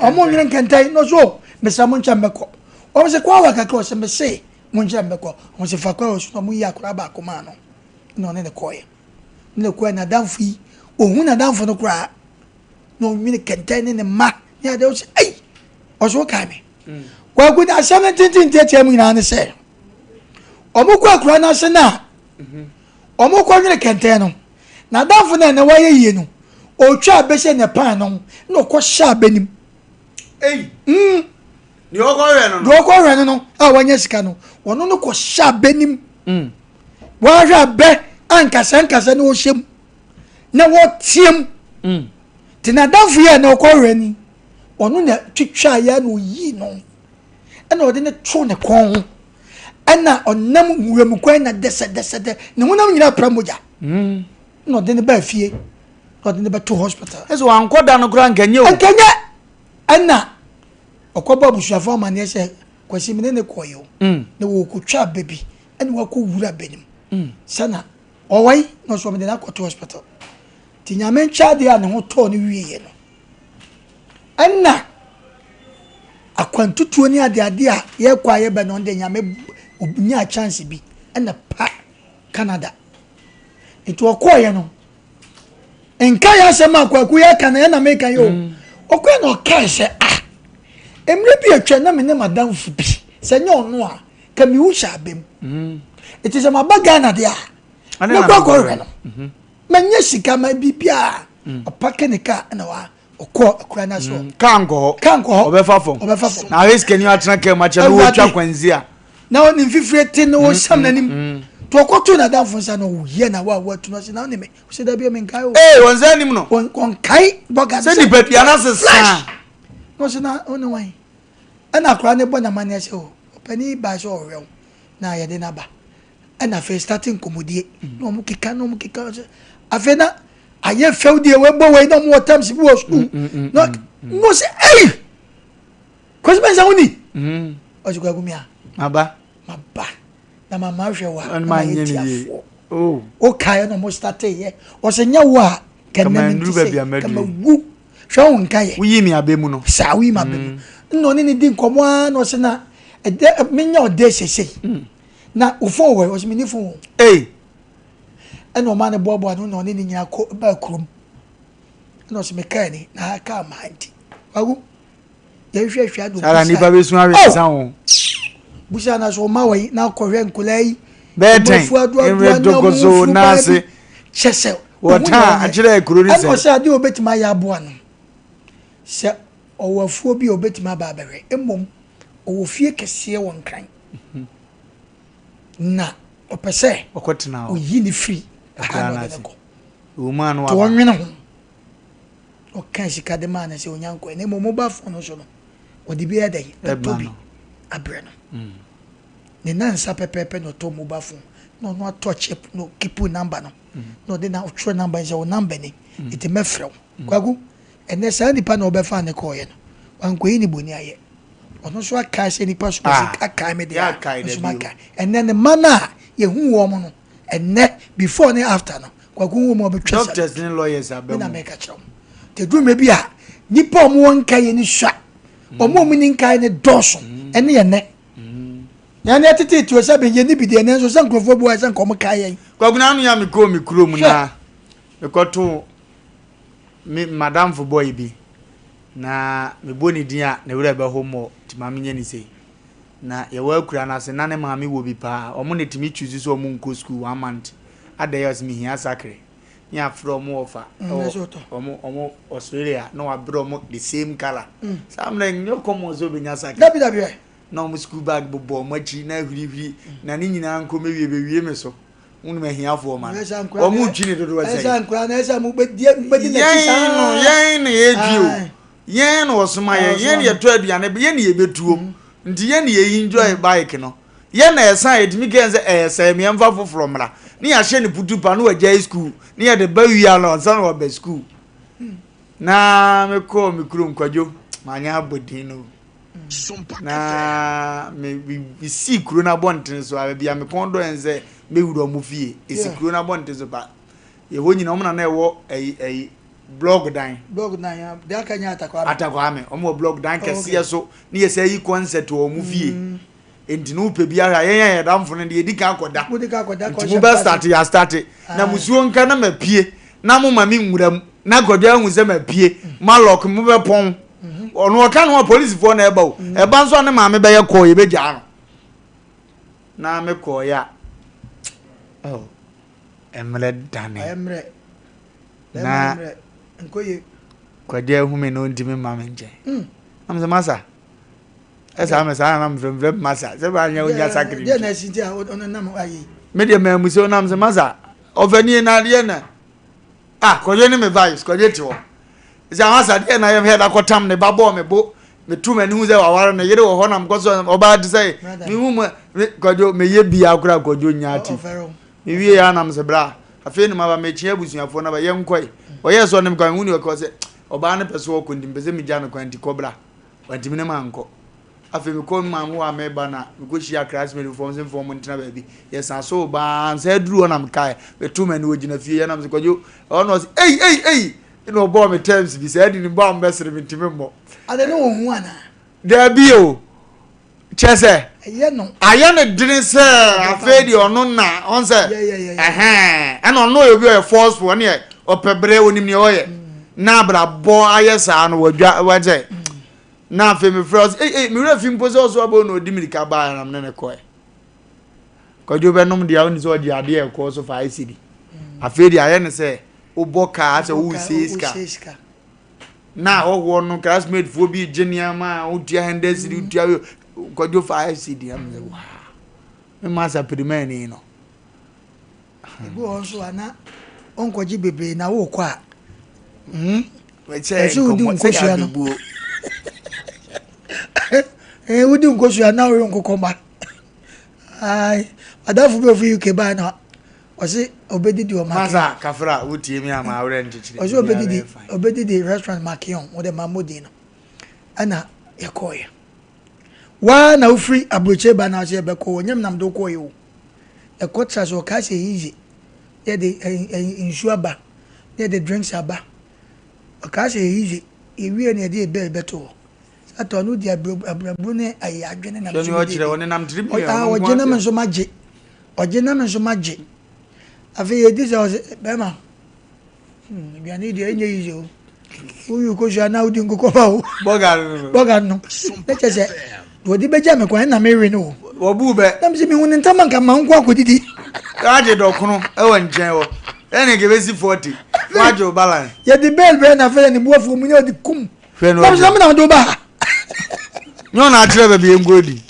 omo nwene kenten no so mesa mo ncha mbeko o se kwa waka ka o se mese mo ncha mbeko o se fa kwa o so no mu ya kura ba akoma no ne koye ne koye na damfu yi ohun na damfu no kura no nwene kenten ne ma ya de o se ai o so ka me kwa ku da 17 tie mu ina ne se omo kwa kura na se na omo kwa nwene kenten no na damfu na ne waye yie no o twa bese ne pan no ko sha benim ni okore no do okore no wanya sika no wono no ko sha benim wa hwa be ankasa no hyem na wo tiem tina danfu ya na okore ni wono na twitwa ya no yi no na ode ne to ne kon na onam nwuram kwan na dese ne honam nyina pramoja na ode ne ba fie ode ne ba to hospital eso ankoda no kura nkanye o ana okoba busuafo ma ne se kwasi mene ne koyo na wo kutwa baby ani wa ko wura benim sana owai no so mede na ko hospital ti nyame ntwa de a ne ho to ne wiye no ana akwantutuo ni ade a ye kwa ye be no de nyame nya chance bi ana pa Canada eto okoye no enka ya sema akwaku ya kana ya na meka yo okwe no ka se emre bi atwa na me ne madam fu bi se nya ono a ka mi wu sha bem it is my bagana dia na kwa re no manya sika ma bibia opake ne ka na wa okọ akura na so kanko obefa fo na risk ni atena ke ma che no wo twa kwanzi a na oni mfifire te no wo sam nanim to okoto na dan fonsa no wo ye na wa tu no se na oni me se da bi o me nkai o won za nim no won kai boga se di papia na se sa no se na oni wan ana akura ne bo na mane se o pani ba so o rew na ye de na ba ana fe starting komodie no mu kika afe na aye feu die we bo we no mo tam si bo school no se kwesi ben sa woni o ji kwa gumia maba na mama hwe wa ma nyeni o kai no mo start ye o se nya wa kanam nti se kama wu hwe won kai wi mi abemu no sa wi ma bemu no ni di nkomo no se na menya o de sese na ufo we o se mini fo eno o man bobo no ni nya ko ba krom no se me kai ni na ka ma nti wagu ye hwe adu sara ni ba be sun awe san o busa na so ma we na ko hwe nkulai beten enre dogozo na se chese wota agire ekuro ni se eno se ade obetima ya abo ano se owafuo bi obetima ba bere emom owofie kese won kan na opese okotena o oyi ni free o man wa to nwene ho o kan sika de man se onyanko ene mo mobile phone so no o di bi edai tobi abreno ne nansa pepepe no to mobile phone no touch no keep number no de na true number is your number ni it mefrew kwagu ene sa nipa na obefa ne ko ye no wanko yi ni boni aye ono so aka se nipa so aka me de so maka ene ne mana ye hu wo mo no ene before ne after no kwagu wo mo betwa doctors and lawyers abem na make a chow te du me bia nipa mo wonka ye ni sha omo mu ni nkai ne doso ene ye ne ya na tete ti o se be ye ni bi de ne so se nkrofo bo se nkom kai ye kwagu na anu ya me ko me kuro mu na me koto me madam for boy bi na me boni din a na wura be homo ti ma menye ni sei na ye wa kura na se na ne ma me wo bi pa omo ne timi choose so omo nko school 1 month ada yes me hia sakre ya from Wofa omo Australia no abro the same color some like no come ozo be nyasa dabi no mo school bag bobo mo chi na hwiri na ni nyina nko mewie be wie me so unu me hiafo ma omo twini dodo wa say esa nkra na esa mo bedi na kisa no yen na edwio yen no osoma yen ye to aduane be yen ye betuo nti yen ye enjoy bike no yen na esa edimi genze esa me emfa foforo mra ni ya hye ni putupa no wa jai school ni ya de bawia no san wa be school na me ko me kurum kwadwo manya abodin no na me si kuro na bonten so abia me kondo enze me wuro mu fie esi kuro na bonten so ba ye ho nyina omna na ewo blog dan ya de aka nya atakwa me omo blog dan kese so ni ye say concert o mu fie enti no pe bia yen ya damfo no de edika akoda ko mu ba start ya start na musuo nka na mapie na mo mami nwuram na godia hu se mapie malok mu be pon ono ka no police for na eba o eba nso ne ma me be ye ko ye be gya no na me ko ya emre dane na nkoye kwadia hu me no ndimi ma me nje am se masa esa me sa na mfremfre masa se ba anya onya sakri je na sinti a ono nam ayi me de ma muso nam se masa ofani na de na kwadio ni me vice kwadio ti ho esa masa de na yem heda kotam ne babo me bo me tu me ni hu ze waware na yere wo ho nam koso oba de say me hu kwadio me ye bia akura kwadio nya ati me wie ya nam se bra afi ni ma ba me chia busuafo na ba ye nkoi oye so nem kan hu ni ko se oba ne peso ko ndim beze mi ja no kwanti kobra wantimi ne manko afi me ko mamu wa me bana me ko shia classmate form sem form ntina ba bi yes so ba se duru na mkai me tu me ni ogina fie ya na me kwajo ono se ei no bo me terms bi se adi ni ba mbesere me ntimi mo ade no hu ana da bi o chese aye ne dini se afedi ono na on se and ono you be forceful one ye opebre onim ne oye na bra bo ayesa no wadwa waje na fe me frost me refi mpoze oso abo no dimirika ba na ne ko kwajo be nom dia oni so dia de e ko so fa ICD afedi aye ne se oboka ase wo seska na owo no classmate fo bi genius ma o dia hendes di dia kwajo fa ICD am se wa me masa primary no ego onso ana onkoji bebe na wo kwa we che nkomo no udi nkosu ana ori nkokoma ai adafu be fu UK ba na osi obedidi o market masa kafra wutie mi ama awre nchichiri osi obedidi restaurant makion o de mamodi no ana yakoya wa na ufri abroche ba na se be ko nyem nam do ko yo e ko tra so ka se yizi ye de insure ba ye de drinks aba o ka se yizi ewie ne de be beto atonu dia abrabu ne ayi adwene na so ni o kire woni nam tribune o jena men so maje afi yedi so be ma bia ni dia enye yizo uyu ko jana udi ngoko ba o boga no le chese wodi beja me kwa na mewe no obu be nam si mi hu ntama nka ma nkwa kodidi aje dokunu e won nchen wo ene ge besi 40 wajo balance ye di bel be na fe ni buafu mu ni odi kum fe no nam na do ba nyo na atire be bi ngodi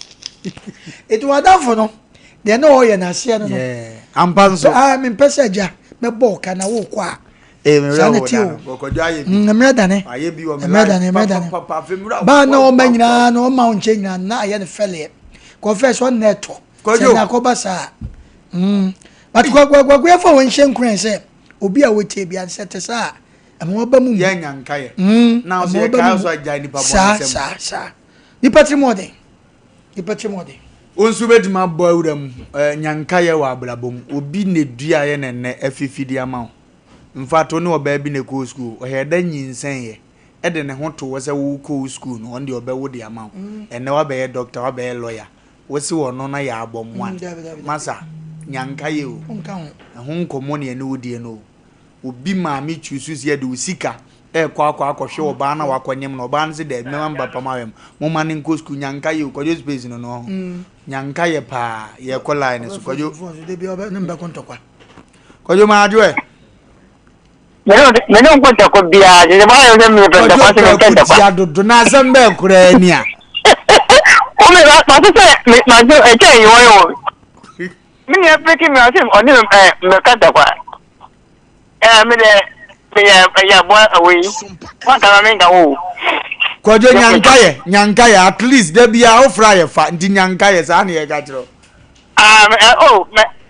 it was done for no de no oye na ase no ampanso me pesa ja me bo ka na wo kwa me rewo wo kojo aye bi me dane aye bi wo me dane ba na o manyina na o ma onche nyina na aye ne fele confess one neto se na ko basa but kwa ya for won hyen kran se obi a wotie bia se te sa amo ba mu ya nyankaye na o se ka so ajai ni pa bo sa ni patrimony onsu bedima bo awuram nyankaye wa ablabom obi ne dua ye ne afifidi ama mfato ne oba bi ne ko school o heda nyinsen ye e de ne ho to wo se wo ko school no on de oba wo de ama ene wa be doctor wa be lawyer wo se wo no na ya abomwa masa nyankaye o ho nkomo ne ne wodie no obi ma mi chusu ye de usika kwa hwe oba na wakonyem no oba nse de member pamawem mo mane nko school nyankaye kwajo space no no nyankaye pa ye ko line so kwajo de bi oba namba kontokwa kwajo ma adwe Me no kwanta ko bia, je ba yo me penta kwa se kenta kwa. Ya do na Asem Mpe kura ni a. O me ba ma se ma jo e ke yo. Me ya peki me Asem oni me kenta kwa. Me de ya bo awi. Wa ka me nga wo. Kojo nyankaye at least there be a ofra ye fa ndi nyankaye sa na ye ga jiro.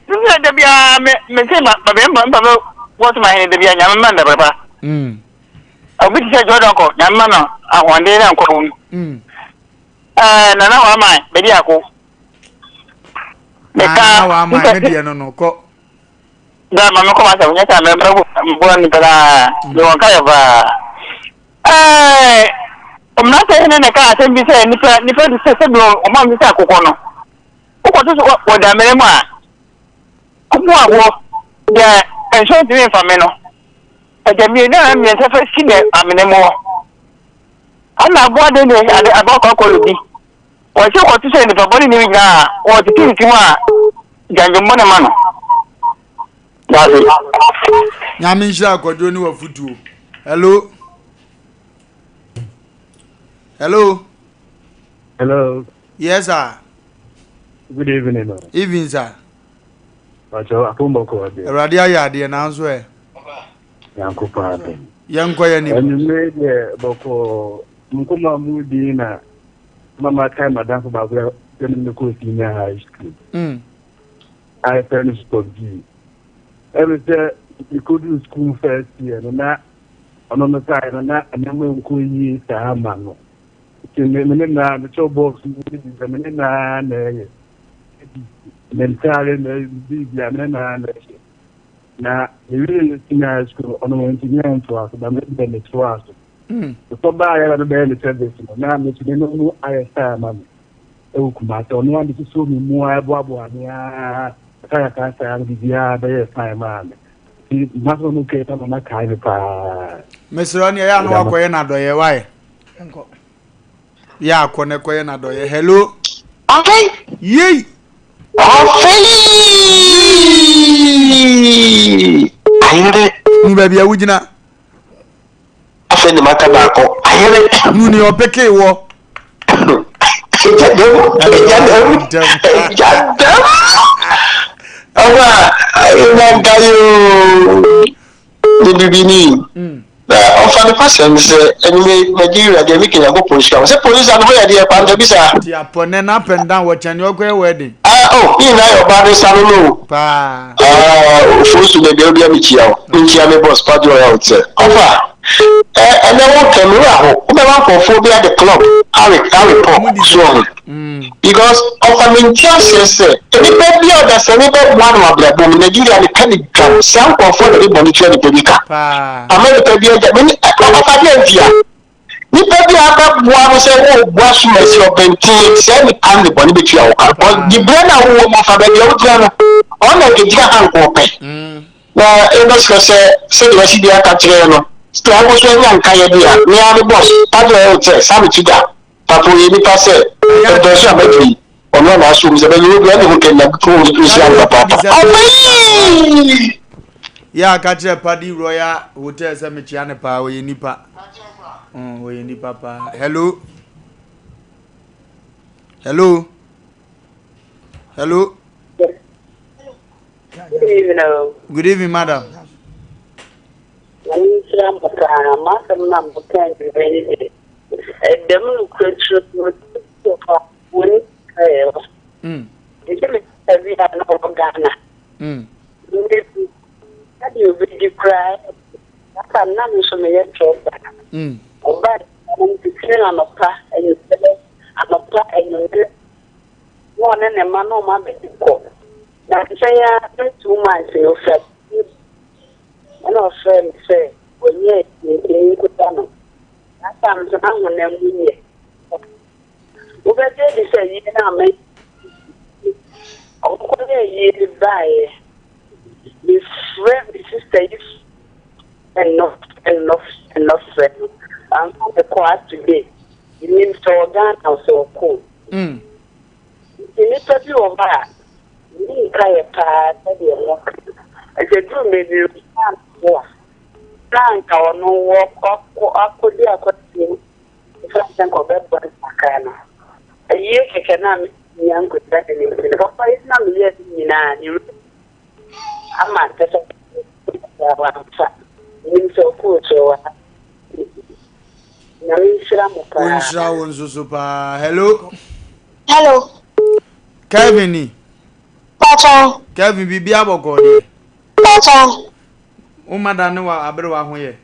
Me de bia me se ma ba what my head de bia nyama manda baba. Obi se jodo ko nyama no ahonde na nko. Na wa mai be dia ko. Na wa mai me dia no ko. Da ma ko ma sa nya ta me bo ni tara do ka ya ba. Omna se ne ka Asem bi se nipa se do o ma mi sa kokko no. Kokko to so o da mere ma. Kumu awo de enso ti me fa me no. Ejemi na mi se fa si de amene mo. Ana bo de ne abako ko bi. O se ko ti se ni fa boni ni ga o ti ti ma janjo mo na ma no. Yazi. Nyame nshira Kojo ni wa futuo. Hello. Hello. Yes sir. Good evening. Evening sir. Pacho apumba ko ade. Erade ayade na nso e. Yanko pa ade. Yanko ya ni. Enime de boko mkuma mudi na mama time madam ko ba ko dem ko senior high school. I finished school B. Every day you could do school first year na ono no time na anamo ko yi sa ma no. Mene na the show box mene na mentale na biblia na really senior school ono engineering to us da me to us so ba ya da be service na me ti no I say ma e kuma to no andi so mi mu abo ani a ka sa an bibia da ya sai ma ti ma so no ke ta na kai pa Mesroni ya no akoye na do ye why Enko. Ya akone koye na do ye. Hello. Okay. Yey. Ayere Ni ba bia wugina. afa ni maka ba ko ayere Nu ni opeke wo. Jadam. Awa ina gayo bibini. Ofa the person say anyway Nigeria dey make go police come. Say police and where dey pa ndo bisa. Ti apone na pendan wo chani okoye wedding. You na your body sanu Pa. Fosu de be obi amichia o. Nchia me boss pa do out. Ofa. And then what can we have? We have for phobia the club. I report so. Because of an intense anybody that's anybody one of the Nigeria the penny gun. Some for the monitor the Pelica. America be a Nipadi aba bua se wo bua so mesi obenti se ni pan the boni betu ya wo but the brain na wo mo fa be o tia no on na ke jira han ko pe na e no se di wasi dia ka kire no sto ago so nya nka ye dia me a the boss padro e o che sabe chiga papo ye ni pa se e do so abeti ono na so mi se be yo bia ni ho ke na ko o si an papa Ya ka kire padi royal hotel se me chia ne pa o ye nipa. We ni papa. Hello. Hello. Hello. Good evening. Good evening, madam. My name is Ramapana. I'm not going to be a demon creature with when every other Ghana. How do you really cry? I'm not so many trouble. But I'm declaring a pa and you say, I'm a pa and you one and a man on my baby. That's say, 2 months in your flat. And our friend say, well, yes, you could done. That time to hang on them in here. Over there, they say, you know, make I'll call you by the friend, sister, enough friend. I'm on the choir today. It means so Ghana so cool. You need to do over. You need to try a part of your work. I said, do maybe you can't work. anka ono wo akodi akwati ifan ko beba sakana ayi keke na nyango tete ni papa isna miye nyina ni ama tete ya wansa ni so ko so wa na misra mo pa Unsha unsusu pa. Hello. Hello. Kevin. Pacha. Kevin bibi aboko de. Pacha. O madane wa abere wa ho ye.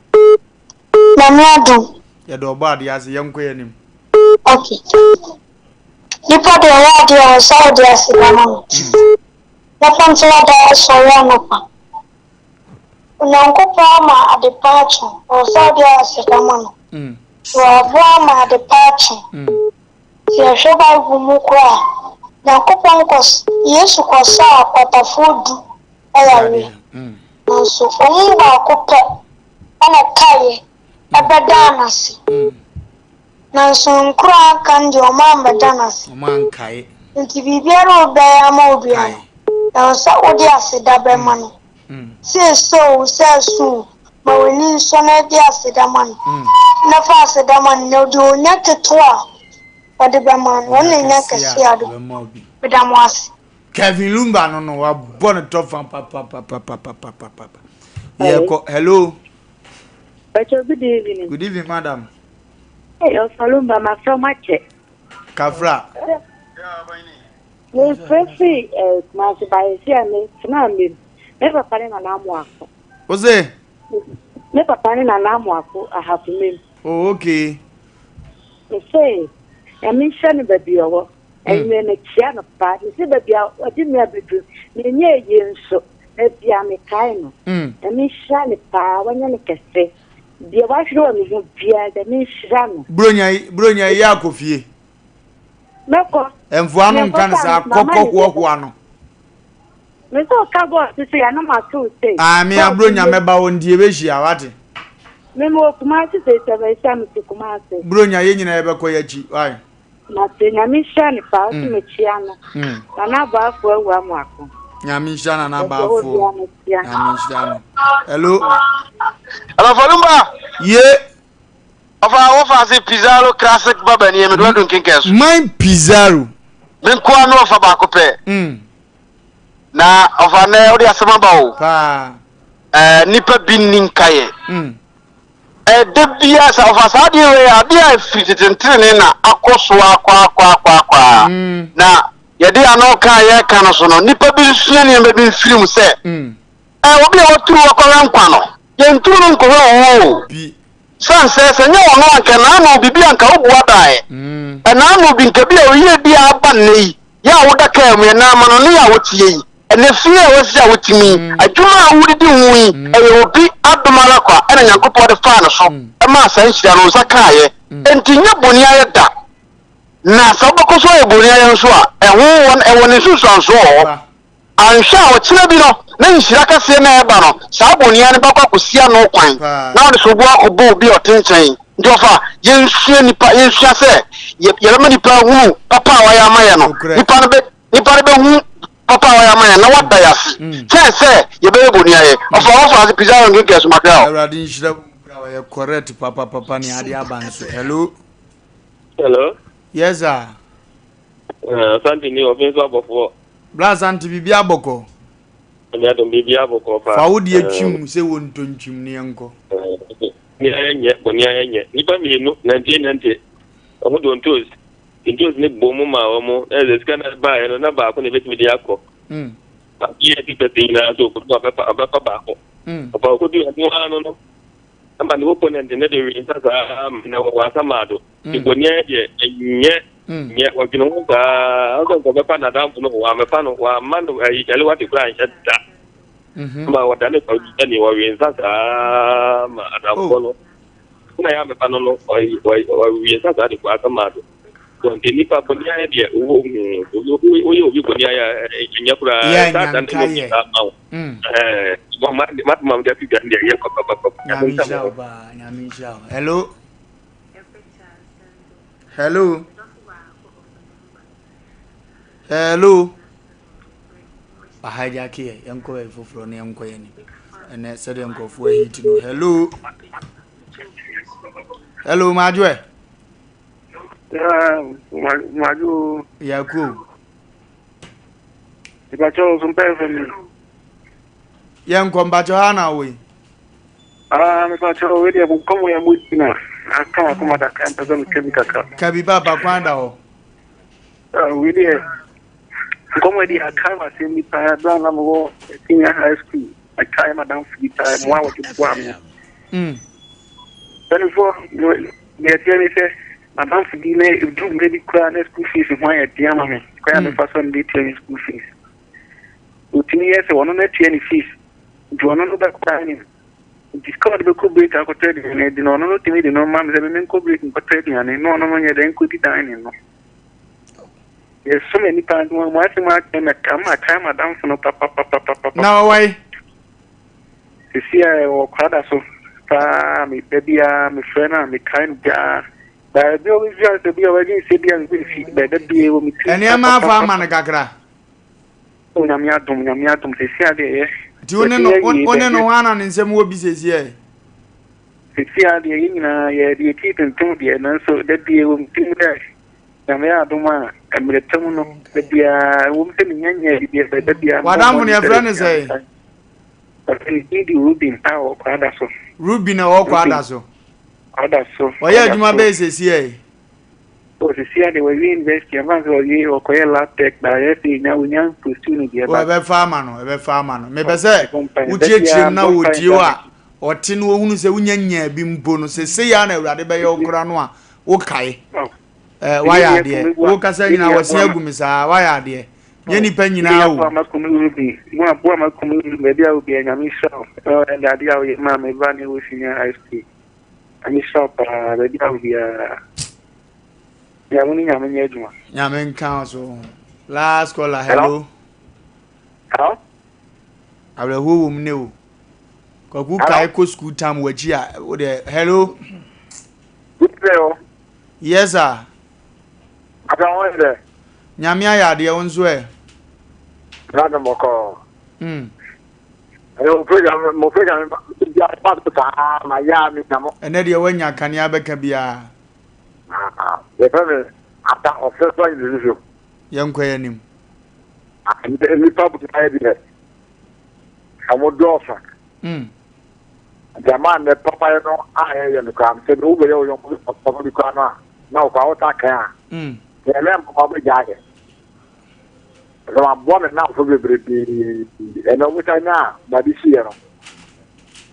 Na mi adu. Ye do bad ya se yenko ye nim. Okay. Nipa de wa de o sa de asidama. Na pantira da so ya no pa. Unankopa ma adepacho o sa de asidama no. Wa bua ma adepacho. Si ahweba gumu kwa. Nankopa nkos Yesu kosa akwatafodu ayawe. Nso omu ba kope ana kaye abadanasi. Nanso nkura kan di omamba danasi. Man kai. Nti bibiara obaya ma obia. Nanso odi aseda be ma no. Se so ma woni nso na di aseda ma no. Na fa aseda ma no di onya ketoa. Odi be ma no na nya kesi ado. Bedamwasi. Kevin Lumba no wa born top fan papa. Yeah, hello. Good evening. Good evening, madam. Hey, Wofa Lumba, my from Mache. Kafra. We prefer my spicy and tsunami. Never planning an amwako. Ose? Never planning an amwako. I have to name. Oh, okay. They say, I mentioned the baby over. And then a chiano part, you see the bill, what did me do? Near yen so, let be a mechanic. And me shiny power when you can say, the wash room is via the Miss Ram. Brunya Yakofie. No, And Fuano can say, Coco walk one. Mr. Cabo to say, I know my two say. I mean, a Brunya Meba on Divisia, what? Memo Kumasi says, I am to Kumasi. Brunya Yen ever koyachi. Why? Nothing, I miss Shani Power to Michiana. And I buy for 1 wako. Yamishana na bafu. Yamishana. Hello. Hello, Falumba. Yeah. Wofa say Pizarro classic baba ni me do dunkin keso. Mine Pizarro. Men kwa no fa ba ko pe. Na ofa na odi asema ba o. Pa. Nipa binnin kaye. Debia sa ofa sa di we abia fititentene na akoso akwa. Na yedi anoka ye kan so no nipa bi sua ne be bi film se. Obi a woturu wakwa nkwa no. Ye nturu nko ho. Bi. Sanse nye wono anka na no bibi anka ogua dae. Na no bi nka bi a oye bi aba nei. Ya woda ka mu na ma no ne ya wotie yi. Ene fie a wosi a wotimi. Adwuma a wudi hu e obi adomara kwa ena nyankopɔ de fa no so. E ma san hira no sakaye. Enti nya boni aye da. Na saboko so e boni aye nso a ɛho won e won nso so ho. Ansha o kire bi no na nhira kase na eba no saa boni aye ba kwa kosia no kwan. Na o de so bo akobo bi otenchen. Ndi ofa yensua nipa yensua se ye ma nipa hu papa wa ya ma ye no. Nipa be hu papa wa ya ma ye na wada ya se ye be boni aye. Ofa as Pizarro ngeke so makra. Already nhira you correct papa ni ade abanso. Hello. Hello. Yes sir. Something new of so before. Blast anti bibi aboko. Ya don bibi aboko pa. Fa wodi atwim se won tontwim ne enko. Ni enye boni enye. Nipa mi no 1990. Omo don toes. Intos ne bomu ma omo e scanner ba e na ba ko ne betimi dia ko. Ye ti peti na so ko ba ba ko. Ba ko di anu no. Amba ni opponent ne de wi sasa na wa samado. Boni nye wa gino ga azo ko ba na dam no wa me pa no wa man ai ele wa ti kra nshata. Ma wa dane ko ni wa wi sasa ma adam ko no. Kuna ya me pa no wa wi sasa di kwa samado. Ko ni pa boni ya de o yo bi boni ya nya kura ta dan ni ta ma ma de fi gande ya ko Nyamisha. Hello. Hello. Hello. Bahaja ki yanko e foforo ne yanko ye ni. ene said nkofo ahiti no hello majwe maju yaku ibacho Sompa FM yen kombacho hana we me bacho we dia komo ya mutina aka kuma da kan ta zama kemikaka kabi baba kwanda ho we dia komo dia aka ma se mi pa da na mo senior high school aka ma dan fi ta mo wa ti bua mo then for me tia mi se ma dan fi ne du me di kwa na school fees mo ya dia ma me kwa ya me fason di tia school fees utini yese wono na tia ni fees do no ba kwa ni discovered the co break ko trade ni di no no timi di no ma me me co break ko trade ni no nye den ko ti dan ni no yes so many times mo ati ma na kama down for no papa na why si o kwada so pa mi bebia mi frena mi kind ja ba bi o vi just be o we si bi an bi fi ba da bi o mi ene ma fa ma na kakra o nyamia dum si ade ti one no wana ni nsem wo bi sesi e si ade yina ye di ti tentum de na so da bi o mi tim da nyamia dum a emretem no da bia wo mi se nyanya bi da bia wadam ne frene say di Rubin o kwada so Rubin o kwada so kwada so oya aduma be sesi e o sesi ade we university avance o ye o ko ye laptop ba ye ti nya unya pursue di e ba o be farmer no me be say utie chim na wodi wa oti no ohunu se unyanya bi mpo no sesi ya na awurade be ye okura no a wo kai waya ade wo kasa nyina wo se agumisa waya ade ye nipa nyina wo mo abo ma komu be dia obi anyami show and ade a ma me ba ni wo senior high school ani shop be dia obi ya muni nyame nyejuma nyame nkan so last caller hello abra wo mne o koku kai ko school time waji a wo de hello yes sir ata won de nyame ayade e wonso e rada moko ayo program ya pa ma ya mi namo ene de wanya kania beka bia the family after official individual yankwa yanim and the public idea amodofa the man the papa no aye you come say no be you papa bi kwa na o kwa o ta kan the lem papa jaage so am bo me na so bebrebe e no mutanya ba bi sie no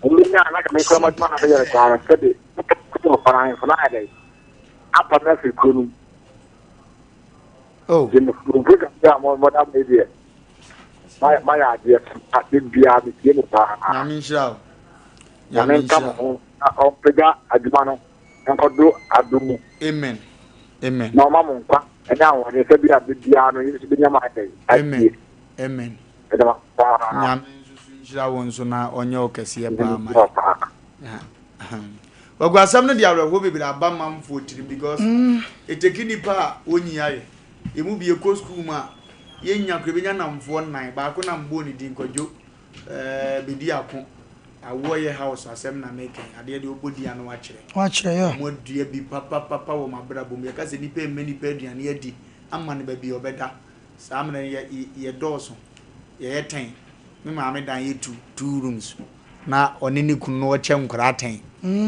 o nya na ka me kwa ma na be yere kwa ka de ko para en fana ide apa na fi kunu oh je no program ya mo da media my idea at the bia mi tie no pa na min shao ya men kam o pega adumano enkodo adumu amen na ma mo nkwa enya wo de se bia bia no yi se bia ma dai amen edama nyame nsusu wonso na onye okese pa ma wagwasam no dia awerho bebira aba mamfo tiri because etekini pa onyi aye emu bi ekɔ school ma yenya kwebenya namfo nan ba ko na mbo ni din kwadwo bedi ako awo ye house asem na make ade de obodi ano wakyere yo mo dua bi papa wo mabra bom ye ka se nipa emani pa aduane adi amma ne ba bi obeda saa amna ye dɔɔso ye 10 me ma me dan ye 2 rooms na onini kunu wo kyɛ nkora 10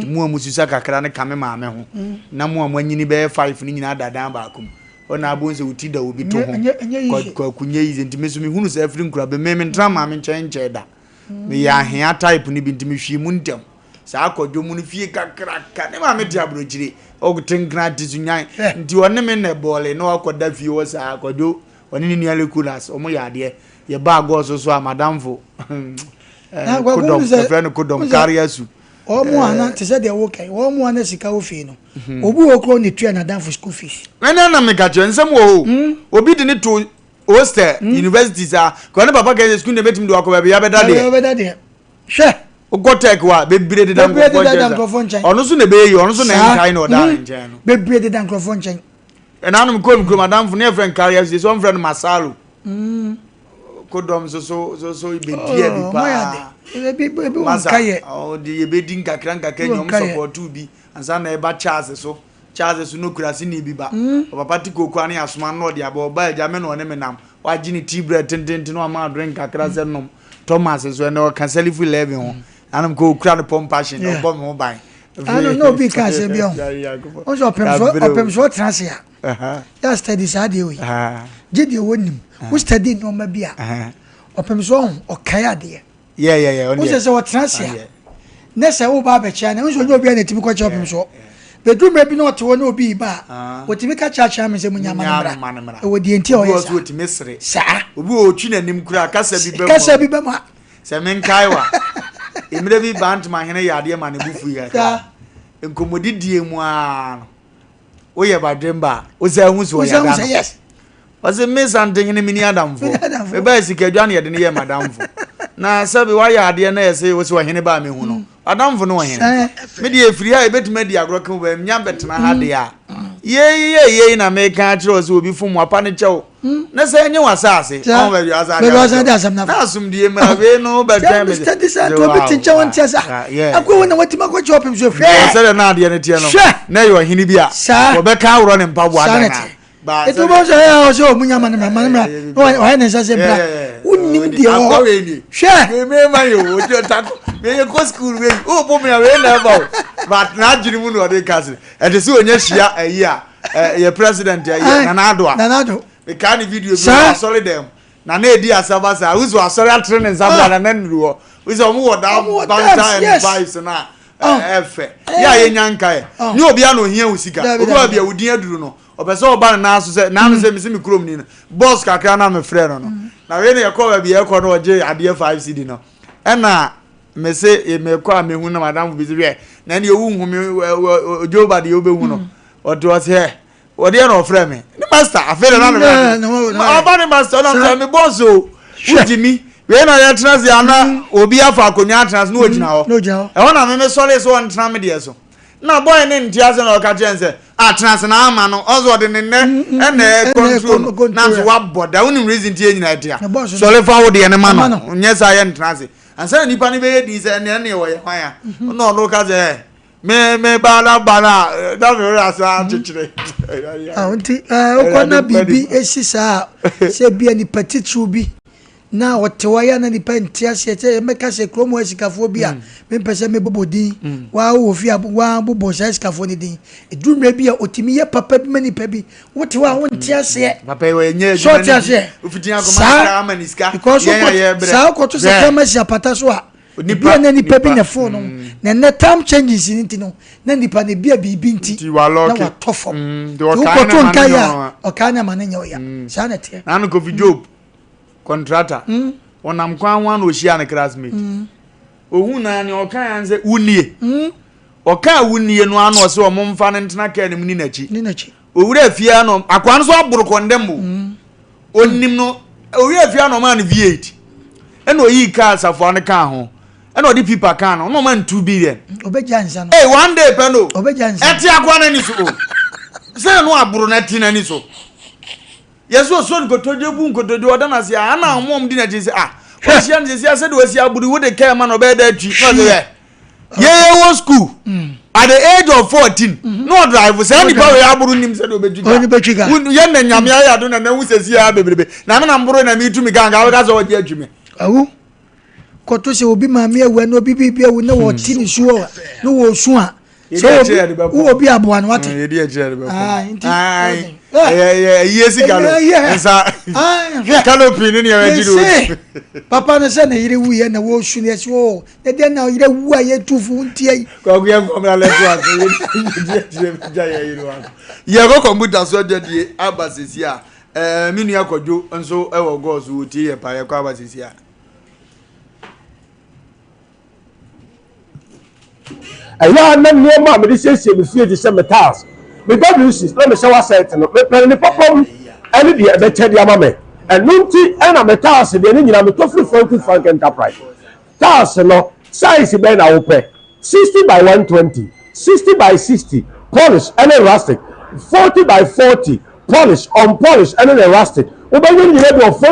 mu amususa kakra ne kame ma me ho na mu amanyini be 5 ni nyina dadan ba akom ona abonse uti da obi to ho kwa kunye yize ntime so me hunu sa afri nkura be me ntra ma me nkyɛn da me ya hia type ni bi ntime hwie mu ntem sa akodwo mu no fie kakra ka ne ma me di abrojire ogtenkra disunyan nti wonne me ne bole na akoda fie wo sa akodwo wonne ni ale kulas omo ya de ye ba go so a madamfo kodom friend kodom kariasu omo ana te se de wo kai omo ana sika wo fi no obu okro ni tua na dan for school fees ena na me ka che nsem wo obi de ne to hostel universities a ko ne papa ga school ne betim do akoba be ya beda de hwe ogotek wa be bire de dan ko ono so ne be yi ono so na nkai na oda nchen no be bire de dan krofo nchen ena no ko madam fu ne friend carriers so friend masalo kodom so be dia bi pa Ebi masa o de ebedi nkakra nyom support to bi ansa na eba Charles so no kurase ni bi ba papa ti koku ani asoma no de aba oba eja me no ne menam wa gini tea bread tintin no ma drink kakra se nom Thomas so na o cancel for 11 ho anam ko kura no pom passion obo me ho ban I don't know bi ka se bi on so opem so trans ya ya study sa de we gidi wonim wo study no ma bi a opem so on o kaya de yeah wo se wo trans ya na se wo ba be cha na wo so obi na timi ko cha opem so bedroom be no to no obi ba wo timi ka cha cha me se munya manara wo di enti o yes wo timi sere sa obi o twi na nim kura kasa bi be ma se men kaiwa emre bi bant ma hene yade ma ne bufu ya enkomodi die mu a wo ye badwemba wo se hu so ya da yes wo se me santen ne mini adamfo e ba sikadwa ne yede ne ye madamfo na sabi wa ya ade na ye se wo se wo hene ba me hu no adamfo no wo hene me de efiri a ebetuma di agro kan ba nya betena ha de a ye na me ka kire so obi fom apa ne chew na se enye wasase on ba asa da asem na asum die mra we no ba time study sa to be tincha won tiasa akwa wona watima ko chopem so fe se na ade ne tie no na yo hini bia wo be ka woro ne mpabu adana ba etu bo so ya so munya manema o ne sa se bra unim die o hwe me ma yo o jo ta me ye go school we o bo me we na ba but na jiri mu no de kase e de se onya hia ayi a ye president ayi na ado we can video be sorry them na edi asaba sa uzo asori atre ne nzabra na nruo uzo mu woda banta and vibes na efe ya ye nyanka e ni obi a no hia usika obi a bia wudin aduru no obeso oba na aso se na no se mi se mi krom ni no boss kakra na me frɛ no na we ne yakɔ bia yakɔ no oje ade 5 cd no ɛna me se me kɔ a me hu na madam bi se na ne owu hu me ojo ba de obehu no odo se odi na ofre me ni master afere na no oba ni master na tell me boss o udimi we na ya trans ya na obi afa akonya trans no ogina ho e wona me sole so on tran me de so na boy ni ntia se na o ka chense a trans na ama no ozo de ne na control na so wa boda woni reason tie nyina dia sole fa wo de ne ma no nyesa ya trans ansa nipa ni be di se ne wo ye hwan ya no ka ze me bala da me rasa chichire onti okona bibi esisa se bia ni petitu bi na otewaya na ni pentia se te meka se kromo esikafo bi a me pese me bobodin wa wo fi wa bobo se esikafo ni din edumre bi a otimi ye papa bi mani pa bi wotewa wontia se papa we nye so tia se ufitia ko ma amaniska sa ko to se kama si apata so a nipa na nipa bi na phone no na time changes ni no na nipa ne bia bibi nti na wa tofom do ko to nka ya o kana manenya ya sa na tie na no ko video contractor onam kwan wan o hia na classmate ohun na ne o kan anze unie o kan unie no ano o se o momfa ne ntena ka ne mni nachi owura afia no akwan so aburu kondembo onim no owura afia no man V8 ena oyi ka asafo ne kan ho ena odi pipa kan no man 2 billion obejanza no one day pe no obejanza eti akwa na ni so se no aburu na ti na ni so yeso so nkotojebu nkotoje odana se ana mom di na ji se o sia nje sia se de o sia aburu wo de kai man obeda atwi no de ye wo school at the age of 14 no drive say ni pa we aburu nim se de obetwika ye na nyame ya do na hu se sia bebrebe na na mburu na mi tumi ganga wo ka so oje atwime awu koto se obi maami ewu na obi bibi ewu na wo ti ni suo no wo su a so obi aboa no wate ye di ejere be yes galo ensa canopy ni ya jiro papa no se na yire wu ye na wo su ne se o de de na yire wu a ye tufu ntie ko gye ko mra le to ye ja ye yiro an ye go computer so de die abasisi a minu akojo nso e wo go so tie ye pa ye ko abasisi a ayo na ne ma me se me fie di se metals me WC let me show set no me pere ni popom ani di e be chede ama me enunti na metals de ni nyina me to free frank enterprise tas no size be na wo pe 60 by 120 60 by 60 polish and rustic 40 by 40 polish unpolished and rustic we be nyina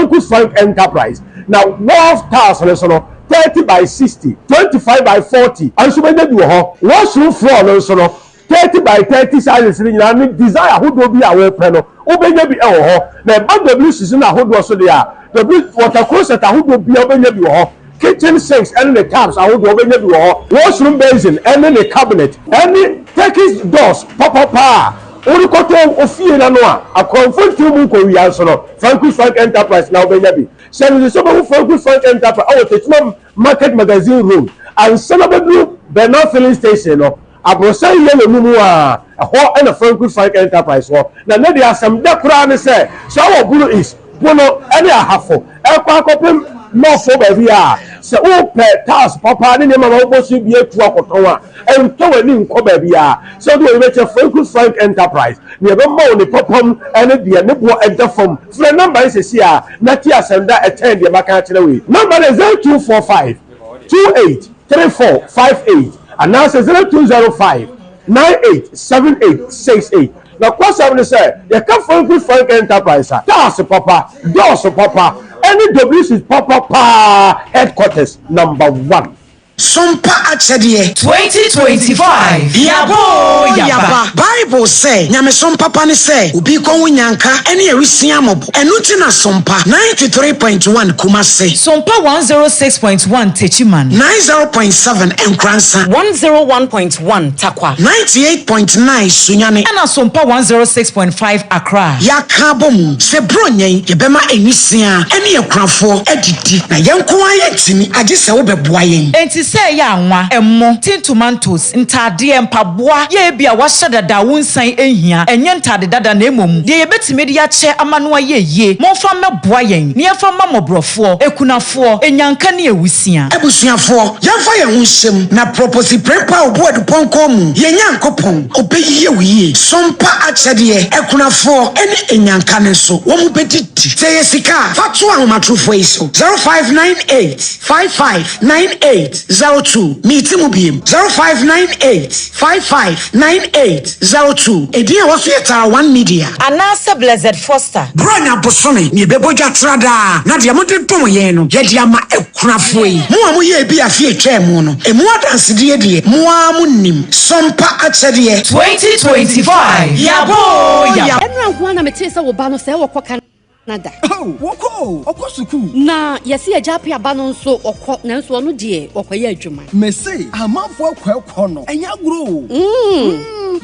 do frank enterprise now wolf tas no 30 by 60, 25 by 40, and so many do ho. Washroom floor no so no 30 by 30 sizes ni na desire who do be away preno. Obenya bi e ho. Na BW season na ho so dey a. The water closet who do be obenya bi ho. Kitchen sinks and the taps I would obenya bi ho. Washroom basin and the cabinet. Any Turkish doors papa. Only cotton ofie na no a comfort mu ko wi anso no. Frank Enterprise na obenya bi. Send the some Frank Enterprise. I will take market magazine room and celebrate Bernard filling station no. Abrosa yele mumu a ho and a Frank Enterprise ho. Na dey asem da kura ne say so our blue is bono any a hafo. E kwa kopem no for baby a. Se o pe task papa ne ma wo bosu bi etu akoton a. Ento wani nko baby a. So do we make Frank Enterprise. Ne be ma oni popom ene de ne bo edafom. Fre number is here na ti asem da attend de maka kire we. Number is 0245 283458. And now says 0205 987868. Now, question I say, you come from Frank Enterprise. That's papa, doors papa. Any WC papa headquarters #1. Sompa achedie 2025 yaba Bible say nyame sompa pa ne say obi kon wunyanka ene erisia mobo enuti na sompa 93.1 Kumase Sompa 106.1 Techiman 90.7 Enkransa 101.1 Takwa 98.9 Sunyane and Sompa 106.5 Accra yakabom se bronyen yebema enisia ene yekrafo edidi na yenko ayetimi agise wo beboa yen say ya nwa emmo tin tomatoes ntade empaboa ye bia wa hyedada wonsan ehia enye ntade dada na emom de ye betime de ya che amanoa ye monfa meboa yen ne yefa mamobrofo ekunafo enyanka ne ewusia ebusuafo yefa ye hunsem na propose prepa obodu ponkom ye nyankopon obeyiye wiye sompa achede ekunafo ene enyanka ne so wo mu bedidi say yesika fatu ahomatrofo iso 0598 5598 02 meeting will be 0598 559802. Edia was yet 1 media. Anasa Blessed Foster. Bronya Bosone, ni beboja trada. Nadia Monte Tomo Yeno, Yediama Ekrafui. Mua ye be a fear chairmono. A more dance dear, Mua Munim. Sompa Achadie 2025. Yabo, Yabo. Everyone wanna metesa Wabano say or Nada. Oh, woko, okosuku. Na yesi ajapi abano nso okọ na nso no de okoye adwuma. Me say, amafo akọ no. Enya gro.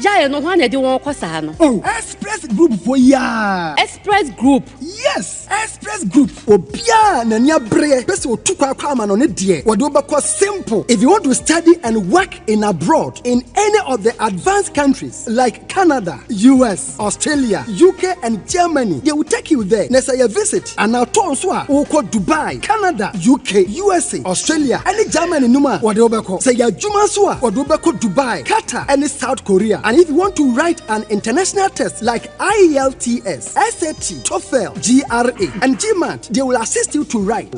Jaye no hwa na de won kosa no. Oh, Express Group for ya. Express Group. Yes, Express Group. Obia na nia bre. Pese otukwa akwa ma no ne de. Wode obekọ simple. If you want to study and work in abroad in any of the advanced countries like Canada, US, Australia, UK and Germany, they will take you there. Nessa you visit and now turn so oko Dubai, Canada, UK, USA, Australia, and Germany numa wode obekọ. Say ya dwuma so wode obekọ Dubai, Qatar and South Korea. And if you want to write an international test like IELTS, SAT, TOEFL, GRA, and GMAT, they will assist you to write.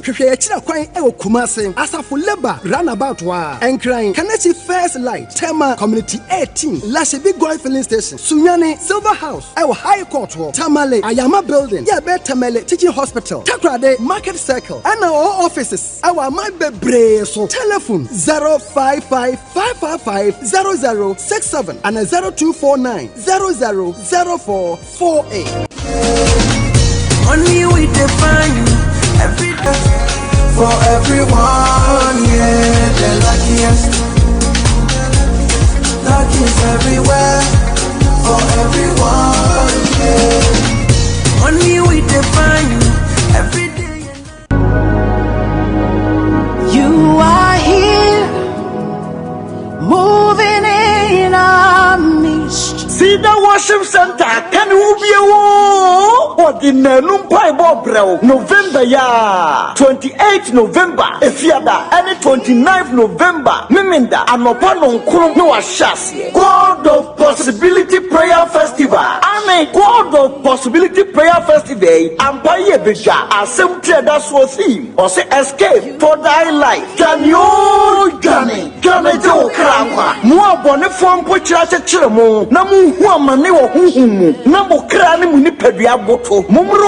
Asafo Labor, Runabout wa, Enkran, Kanechi First Light, Tema, Community 18, Lashibi Goy Filling Station, Sunyane, Silver House, our High Court, Tamale, Ayama Building, Yabe Tamale, Teaching Hospital, Takrade, Market Circle, and our offices, our Mabebre, so telephone 055 555 0067 and 0249 000448. Only we define every day for everyone, yeah, the luckiest. Luck is everywhere for everyone, yeah. Only we define every day. You are here, moving in our midst. See the worship center, can you be a war? What in the Numpai Bobrel, November, ya 28th November, if you are any 29th November, Miminda, and Mopanon Kuro, no Ashasi. God God of Possibility Prayer Festival. Ane God of Possibility Prayer Festival. Ampaye beja. Asem Mpe that's what theme. Or say escape for thy life. Janyo Jani. Jani jo krangwa. Mua bone form po chirache chiremo. Na mu huwa mane wa huhumu. Na mu krani mu nipedua boto. Mumra.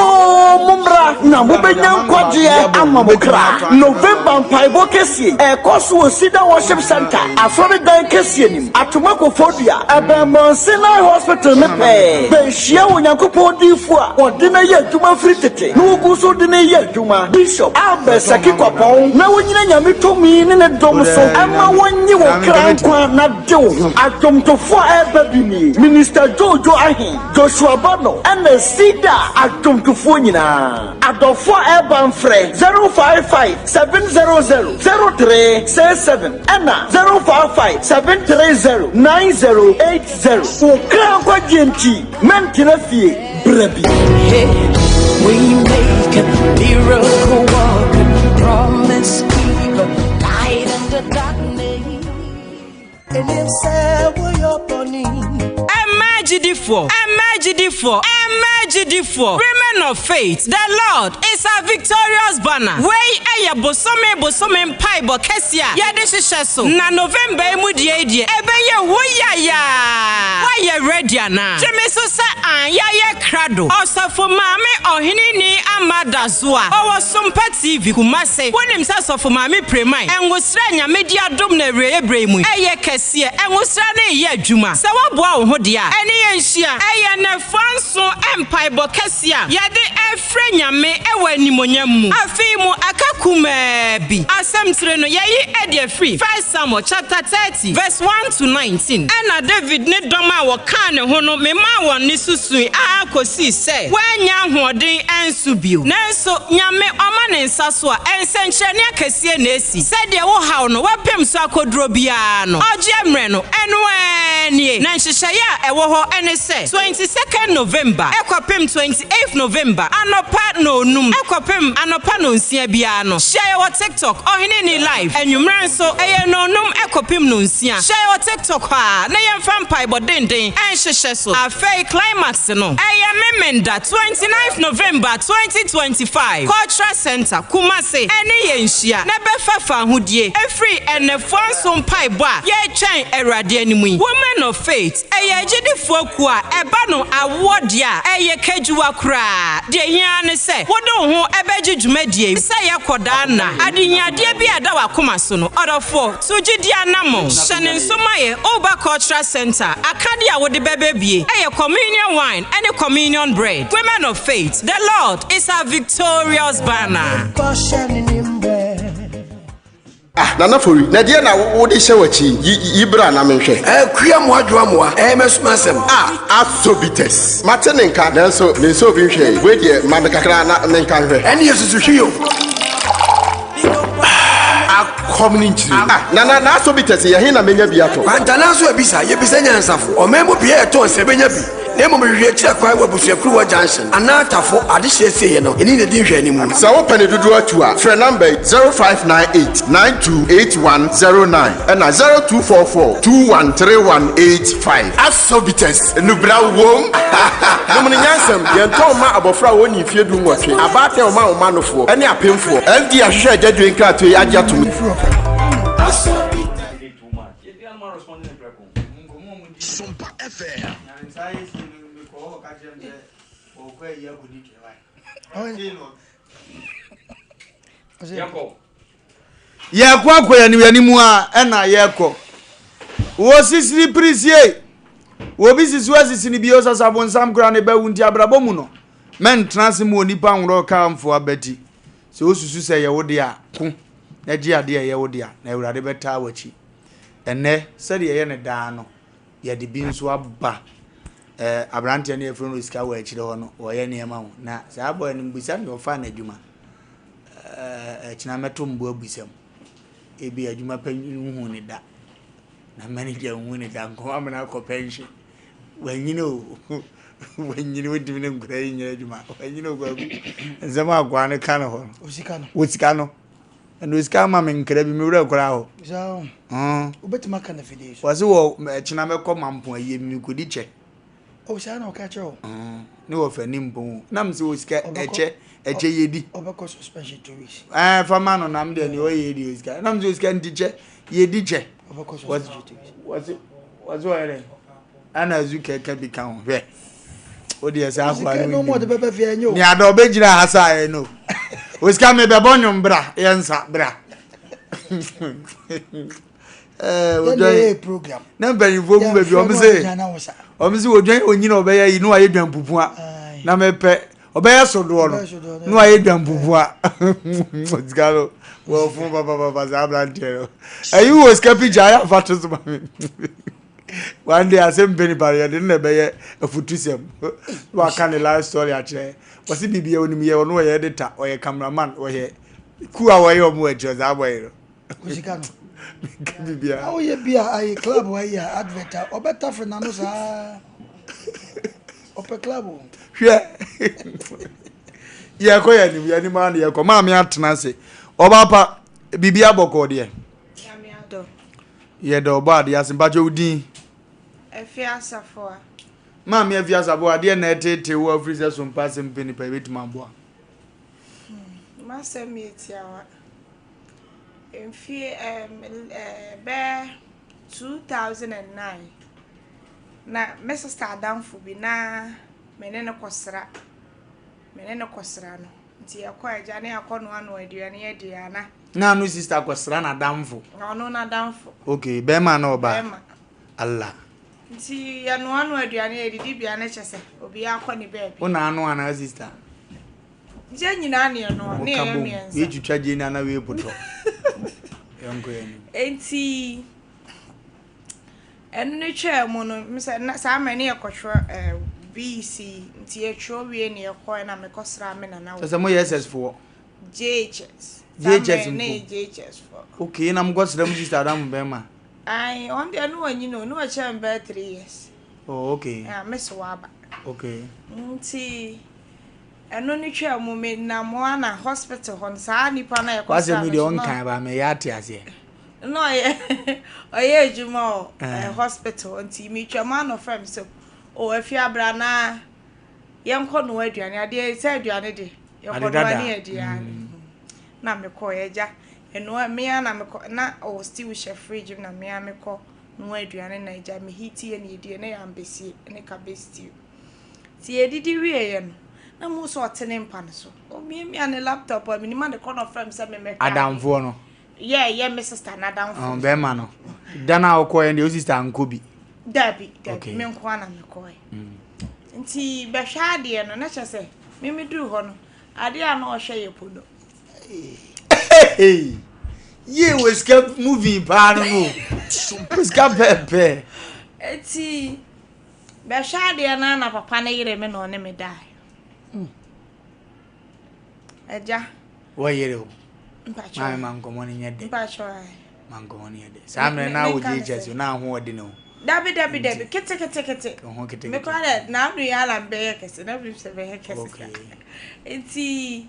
Na mu benyan kwa jie ama mu kra. November mpaibo kesi. Kosu Osida Worship Center. Afori dan kesi nim. Atumako Fobia. Ebemonsina Hospital mepe. Benshia Onyankopon difua. Odina ye adwuma fritete. Nuguso dina ye adwuma. Bishop Abesaki Kwapon. Na wonyina nyame tomi ne dom so. Ama wonyi wo krankwa na dewo. Adomtofo ebabini. Minister Jojo Ahin. Joshua Bano. And Sida adomtofo nyina. Adofo ebanfre 055 700 0367 Anna 055 730 9080. Ukra jenti mentina fie brebi. We make a miracle walking, promise keeper, light in the darkness. And inside we are burning. Emergidifo, women of faith, the Lord is a victorious banner. Way aya bosome mpaibo kesia. Yade shisheso. Na November emudie ebeye woyaya. Why ready na? Jemeso sa ya krado. Osafo mame ohinini amada zua. Owo Sompa TV kumase. Wonim sa sofo mame premai. Engusra nya media dom na reyebre mu. Eye kesie. Engusra na ye adwuma. Se waboa wo ho dia. Ene ye nhia. Eye na fanso empaibo kesia. Yade efre nyame ewa nimonyam mu. Afi mu akakume bi. Asem tire no yeyi ede free. 1 Samuel chapter 30 verse 1 to 19. Ena David ne doma wo kan ne ho no mema won ni susui akosi se. Wanya hoden ensu bio. Nanso nyame oma ne nsa so a ensenkyerene akasie na esi. Se de wo haw no wapem so akodro bia no. Oje mre no eno anie. Na nhyehyeye a ewo ho ene se 22nd November ekwapem 28th November anopa no num ekwapem anopa no nsia bia no. Share your TikTok ohene ni live enwumran so eye no num ekwapem no nsia. Share your TikTok ha na yemfa mpaibo denden enhyehye so. Afei climax no eye memenda 29th November 2025 Cultural Center Kumase ene ye nhia na befafa hodie efri enefo so mpaibo a ye twen erade animu. Women of faith eye agidifo aku a eba no award a eye kajuwa kra de hia ne se wodo ho ebeji dwumadie se ye koda na adinyade bi ada wakoma so no odofo sugidi anamo hyene nsomaye Oba Cultural Center akade a wode bebebie eye communion wine and communion bread. Women of faith, the Lord is a victorious banner. Nana for you. Nadia na wo de shewachi yibra na menhwe. Kua mo adwoamoa mesumasem. Asobites. Matenenka nanso me so bi hwe. We de ma me kakra na nenka hwe. Ene yesusu hwio. Community. Nana na asobites ye he na menya biato. Kwantana so ebisa yebisa nyansafo. Omembo bia eton se benya bi. Nemo me hwe kira kwa wabusuakuru wa junction. Anatafo ade hyese ye no. Eni ne di hwe animu. Sa wo pane dudu atu a. Frɛ number 0598928109 and 0244213185. Asobites. Nubra wom. No me nyansam ye nton ma abofra woni fie du nwotwe. Abate o ma nofo. Ene apemfo. Ndi ahwehwe agadu nkrato ye agya to me. Sompa FM. Yeko akoya ni yanimu a ena yeko wo sisiri prisie wo bisisu asisini bi osasabon sam kra ne ba wunti abrabo mu no men transe mu onipa nwro ka mfo abati se osusu se ye wode a ko na gi ade ye wode a na ewurade beta wachi ene se de ye ne da no ye de bi nso aba abrante ne efro no iska wa achire ho no wo ye ne ma ho na se abo ne mbisa ne ofa na adwuma china meto mbo abusam ebi adwuma panyin hu ne da na manager hu ne da nko amana ko pension wanyine o wanyine wodi ne ngura yin adwuma wanyine o gwagu nzema agwa ne kan ho osika no and we scam mamma in Krabi Mura Crow. So, Ubetima can of it. Was all Chiname Comampo, you could check. Oh, shall I catch all? No of a nimbo. Nams was a che, over suspension 2 weeks. For man on am the way you is. Nams was can teacher, ye DJ. Was it? Was what? And as you can become. Oh dear, no more the baby fear you. Near the Bejina has I know. Was coming by Bonum bra, Yansa bra. Program. Number you won't be say. Obviously, when you know, you know, I don't pupua. Namepe, obey so do no, I don't pupua. What's gallo? Well, for Papa Zablan. You was Capi Jaya Fatus. One day, Asem Mpe Nipa, I didn't obey a futism. What kind of life story actually? Was it be only me or no editor or a cameraman or a cool away or more just that way? Oh, you be a club where you advert or better for Nanos Upper Club. Yeah, yeah, quite any man, your command me at Nancy. Or Papa Bibia Boko, dear. Yeah, the body as in Bajodi. A fiasa for Mammy, if you have a dear netted to work freezers from passing penny pay with my boy. Master meet yawa. In fear, bear 2009. Na Mrs. Star down for be na menena kosra. Menena kosra no. Nti akwa jani akono anu aduane ye diana. Na no sister kosra na damfo. No na damfo. Okay, bema na oba. Bema. Allah. Nti ya no anu aduane ye didi bia na chese. Obi akwa ni baby. Una anu ana sister. Je nyina ne no ne ye mienza. Ye twitwa je na we poto. Yonko ye ni. Enti enu ne twa mu no mse sa amane ye kwohwo BC nti ye twa wie ne ye kwo na me kosra me na na. So mo SS for JHS. JHS for. Okay, na mgo sra mu sister adam bema. Ai on the anu anyi no a chamber 3 years. Oh, okay. Miss Waba. Okay. Nti enu ni twa mu me na mo na hospital hon sa nipa na ye kosra. Wase me de on kan ba me ya ate ase. No oye ejuma hospital nti mi twa man of fam so o afia bra na yenko no aduane ade se aduane de yenko no ani aduane na me ko eja eno me ya na me ko na o still chef fridge na me ya me ko no aduane na eja me hiti ye na edie na ya ambesi ne ka besti ti edidi wie ye no na mo so otene mpa no so o me ane laptop o me ni man de corner frame se me adamfo no yeah my sister na down be ma no dana okoye ndi o sister ankobi Debbie me nkwa na me koy nti be hwa de no na chese me duru ho no ade a na o hwe ye podo ye was kept moving pa no was kept pepe eti be hwa de na papa na yire me no ne me dai eja wo yire o mpacho manko moni nyede mpacho manko moni nyede samre na wo Jesus na ho odi no dabi kete me kwa na adu ya la mbe kese na bi se be kese enti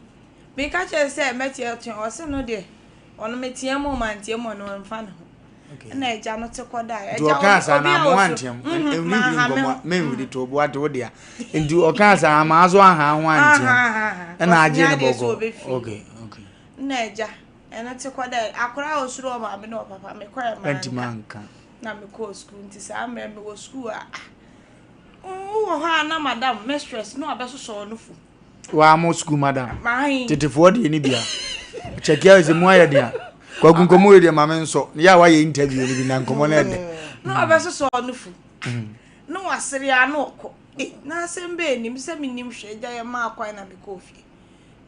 me ka che se meti otu o se no de ono metie mo mantie mo no mfa no na eja no te koda eja o kan sa na mo antiem me wudi to bo ade wo dia enti o kan sa ma azo aha ho antiem na aje ne bogo okay na eja ena te koda akora osuro ma me no papa me kwa ma enti manka na me go school nti sa me go school wo ha na madam mistress no abeso so no fu wa mo school madam tetefo de ni bia check out ze mo ayede kwa gunkomo ye de ma me nso ya wa ye interview ni bi na nkomo na de no abeso so no fu no wasere ya no ko na Asem Mpe Nipa se minim hwe ja ye ma akwan na me ko fie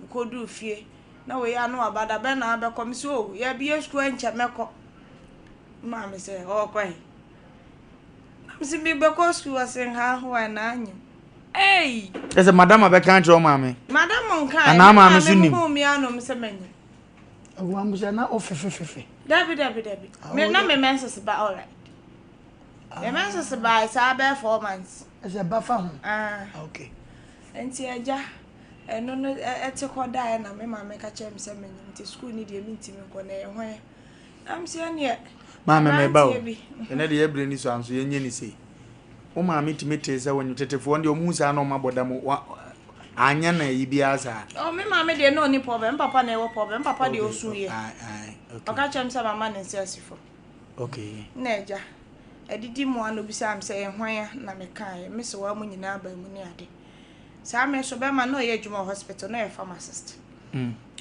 me ko du fie na we ya no abada be na be kom so ya bi school enche meko ma me se o kwai na me be ko school asen ha ho na anyim ese madam be kan tro ma me madam nkan ana ma me sunim ko mi ano me se manyi wa mbuja na ofefefefe dabi me na me menses ba all right me menses ba sa be 4 months ese ba fa ho okay enti aja eno no etekoda na me ma me ka chem se me nti school ni de minti me ko na ehwan am se ne ma me ba o ene de ebre ni so anso yenye ni sei o ma me timete se wonyu tetefo ndi o mu sa na o maboda mu anya na yibia sa o me ma me de no ni problem papa na e wo problem papa de osu ye okay ka chem se mama na nsiasifo okay na eja edidi mu ano bisa am se ehwan na me kan me se wa mu nyina ba mu ni ade sa me so be ma no ye adwuma hospital na e pharmacist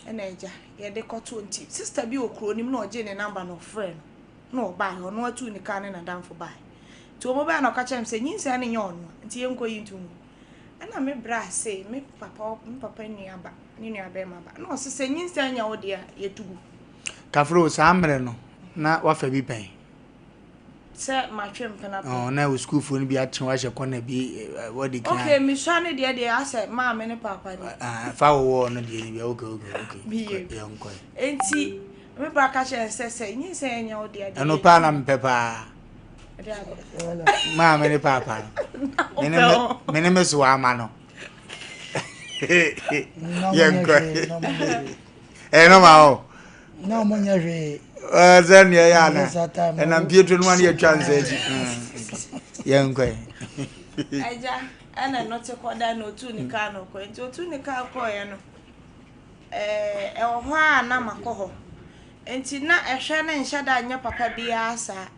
ena eja ye de ko 20 sister bi okro nim na oje ne number no friend no ba ho no atu ni kan na danfo ba to mo ba na ka chem se nyinsa ne nye ono nti ye nko yi ntu mu ana me bra se me papa ni aba ma ba no se nyinsa nya wo de ye tugu kafro sa amre no na wa fa bi pen se ma twem pena pe oh na we school phone bi atwe wa hye kona bi what the kind okay mi sha ne de ase ma me ne papa ni fa wo no de bi okay ye nko enti me bra ka che se nyinsa nya wo de eno pa na mpepa ma me ne papa mene me so ama no ye nko no ma o no mo nya hwe zan ya yana na mpieto no ane atwa nzaji ye nko aja ana no te koda no tu ni ka no ko enti otu ni ka ko ye no wo ho a na makoho enti na ehwe ne nhya da anya papa bia asa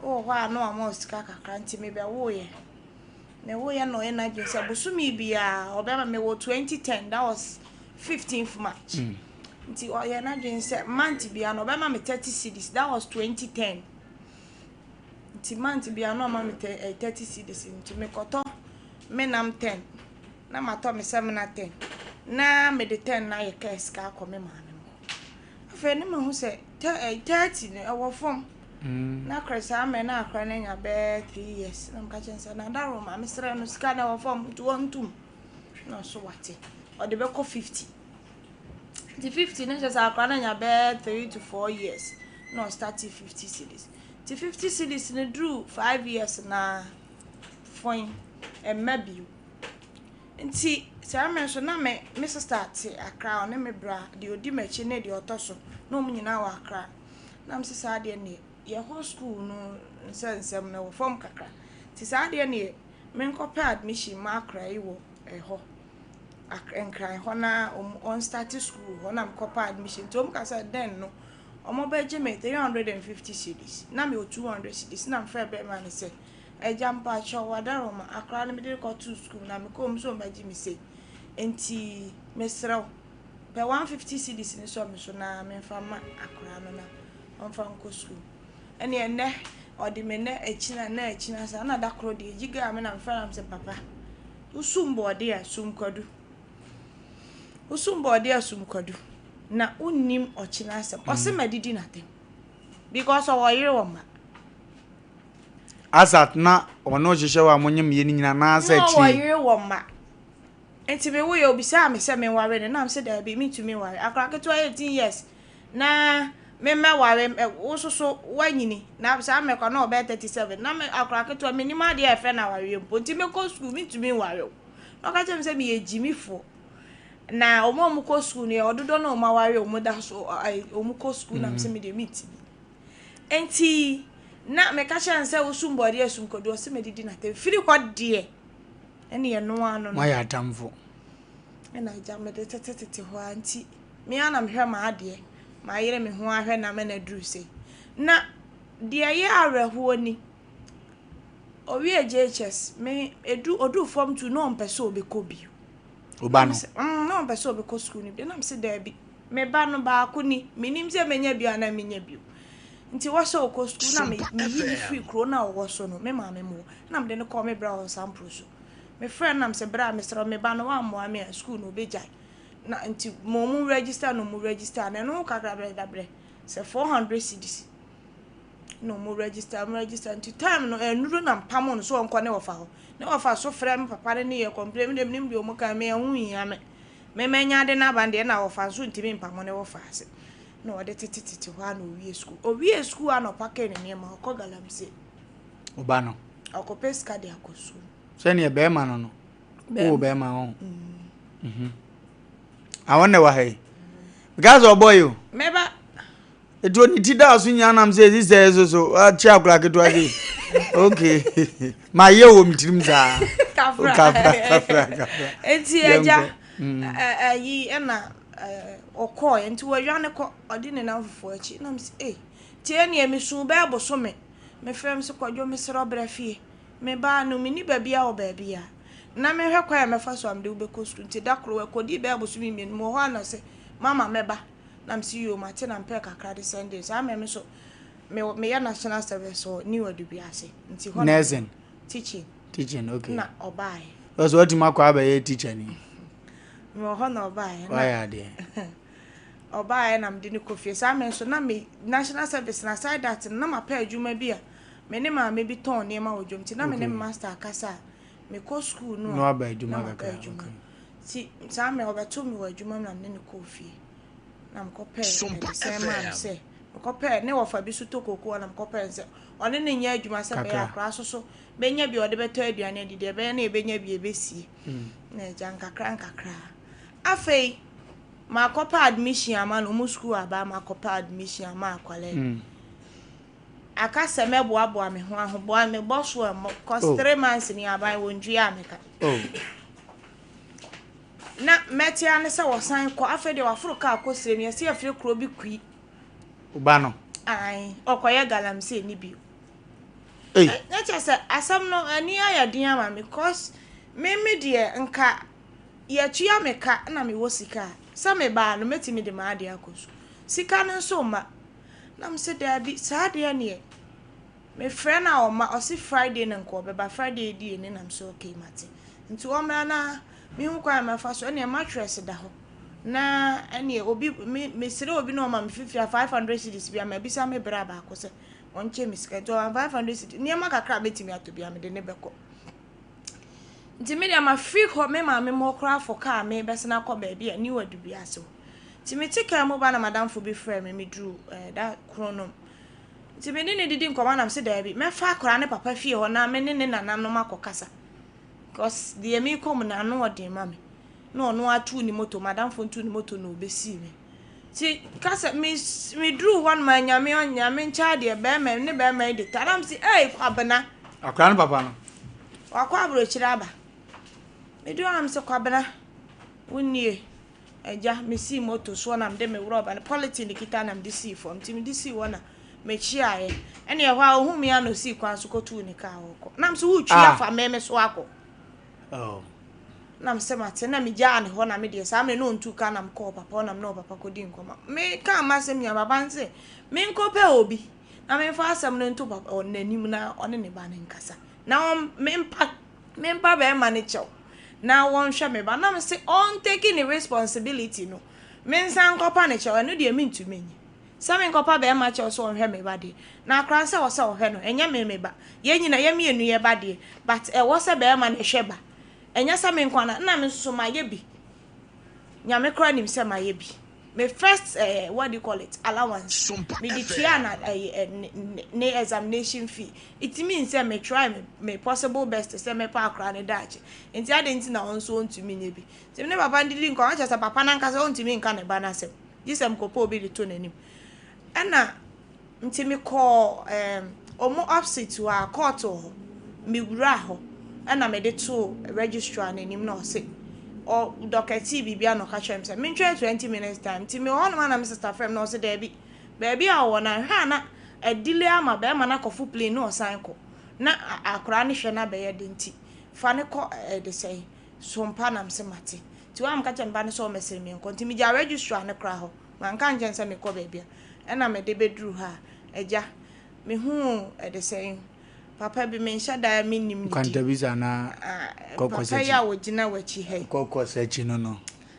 oh wa no amosika kakra nti me be wo ye me wo ye no na gese busumi bia obema me wo 2010 that was 15th March nti o ye na gese month bia no obema me 30 cedis that was 2010 nti month bia no ma me 30 cedis nti me koto me nam 10 na mato me 7 na 10 na me de 10 na ye kes ka ko me ma me afa ni me hu se 30 ne wo form na kresa ame na akra na nya be 3 years na mka chensa na daro ma mesre no sika na wo form to wontum na so wate o de be ko 50 the 50 na just akra na nya be 3 to 4 years no start 50 cedis the 50 cedis na drew 5 years na fine and maybe nti sa me so na me start akra on me bra de odi machi na de otoso no mu nyina wa akra na mse sa de ne ye ho school no nsensem na wo form kakra ti sa de ne men ko pa admission ma akra yi wo ho akra ho na on start school ho na ko pa admission to ka sa den no omo be je me 350 cedis na me 200 cedis na mfa be ma ne se ejampa cho wadaro ma akra na me de ko to school na me ko so ma ji me se enti mesraw pe 150 cedis ni so me so na me fa ma akra no na on fa nko school ene ene odi me na echina sa na dakro de giga me na mfa na mse papa usumbo de asumkwadu na unnim ochina asem ose madidi na tem because o yire wo ma asat na ono hihye wa monyem ye nyina na asa chi no yire wo ma enti me wo ye obisa me se me ware ne na mse da bi me tumi ware akra keto 18 years na me ware wososo wanyini na sa me kwa na obe 37 na me akra keto me ni ma de efe na ware mpo nti me ko school me tumi ware no ka chem se me ye jimifo na omo ko school ne ododo na omo ware omo da so omo ko school na mse me de meet enti na me ka chem se osumbo de asumkodo se me didi na te firi kwa de ene ye no ano ma ya tamfo ena ja me de tetete ho anti me ana me hwe ma ade ma yire me ho ahwe na me na dru se na de ye areho ni owi JHS me odu form to no mpese obeko bi obano no mpese obeko school ni bi na mse da bi me ba no ba ko ni menim se menya bi ana menya bi nti wo so ko school na me yi free kro na wo so no me ma me mo na me de no call me bra on sample so me friend na mse bra me sro me ba no wa mo ame school no be jai na nti mo register no mo register na no kakra bre se 400 cedis no mo register nti time no enuro na mpamo no so onko ne wofa ho ne wofa so frem papa ne ye complain dem nim bi o mo ka me hu hia me menya de na bande na wofa so ntimi mpamo ne wofa ase no ode tititi ho ana owie school ana pake ne ma ko galamse obano akopeska de akosu se ne be ma no o be ma ho I wonder why. Because of boy. Meba. It won't need us in Yanam says this is so a chap like it was. Okay. My year won't dreams are. It's here, ye Emma or coy into a yanico or didn't enough for a chinums. Eh, Tierney, Miss Subabo Summit. Me firm so called your Miss Robert Fee. Me ba no mini baby or baby. Na me require me first one do because to Dacro, Cody Babble swimming, Mohana say, Mamma Meba. Nam see you, Martin and Peck are Sundays. I am so me national service or newer to be assay. Nursing. Teaching, okay. Not or buy. That's what you make a teacher. No honor or buy. Why are they? Or buy and I'm didn't coffee. So I mentioned na me national service and aside that and na pair you may be. My name may be torn near my jump to name master Cassa. Me co school no by Juma. See, some over 2 me were Juma and then coffee. I'm compared. Same man say. Compare ne Wofa Bisuto cocoa and I'm comparing. On any year you must have a crash so. Benya be or the better aduane di de be na benya bi ebesi na janka kranka kra afei ma kopa admission ama no mu school aba ma kopa admission ama akwale aka se meboa me ho ahoboa me boso am cause 3 months ni aba wondua ameka na metia ne se wo san ko afei de wafuro ka akosire mi ase afire kro bi kui uba no ai okoye galamse ni bi. Na just asam no ani ayadin ama me cause me dear nka ye tua me ka na me wo sika sa me ba no metimi de ma ade akoso sika no so ma na me se da bi sa de ne me frɛ na o ma o si Friday na nko beba Friday di ni na me so okay mate nti o mra na me hu kwa ma fa so ne mattress da ho na ene obi me sire obi no ma me fifia 500 cedis bia ma bisa me bra ba akose onche misika to 500 niema kakra betimi atobi amede ne beko nti me dia ma free ho me ma me mo kra for car me besena ko ba bia ni wadu bia so nti me tika mo ba na madam fo be frame me dru that chrono nti me ne didi nkoma na se da bi me fa akra ne papa fie ho na me ne nananom akokasa because the me come na no ode ma me no no atu ni moto madam fo ntu ni moto no obesi me ti kasa me drew one man nyame ncha de be me ne be me de taram si kwabena akran papa no wakwa abro chira ba me do am se kwabena wonnie eja me si moto so na me de me wro ba ne politin kita na me de si form ti me de si wona me chia ye ene ye hwa ohumi ya no si kwan so kotu ni ka hoko na me so wu twa fa me so akọ na mse mate na mi jane ho na me de sa me no ntu ka na mko papa na me no papa ko di nkoma me ka masem ya baba nse me nkope obi na me fa asem no ntu papa onanim na one ne ba ne nkasa na me mpa be ma ne chew na won hwe me ba na me se on taking the responsibility no me nsan kopa ne chew no de me ntu menyi sa me nkopa be ma chew so on hwe me ba de na akran se wo se wo hwe no enya me ba ye nyina ye mienu ye ba de but e wo se be ma ne hwe ba enya sa me nkwana na me so maye bi nyame kra nim se maye bi me first what do you call it allowance me di tia na ne examination fee it means say me try me possible best say me pa akra ne dache enti ade enti na onso ontumi nye bi se me papa ndili nkwa acha sa papa na nkasa ontumi nka ne ba na sem disem kopo obi di to nanim ana ntimi call omo upset wa court ho me wura ho ana me de to registrar na nim na o se o dokati bibia no ka chem se me twa 20 minutes time ti me on na me sister frame na o se there bi a wo na hwa na edile ama be ma na kofu plane no san ko na akora ne hwe na be ye de nti fa ne ko de sei Sompa na mse mate ti wa am ka chem ba ne so mesere me nko nti me ja registrar ne kra ho man kan jen se me ko be bia na me de bedru ha eja me hu de sei papa bi me nsha da me nim ni kwanta biza na kokose papa ya wogina wachi he kokose chi no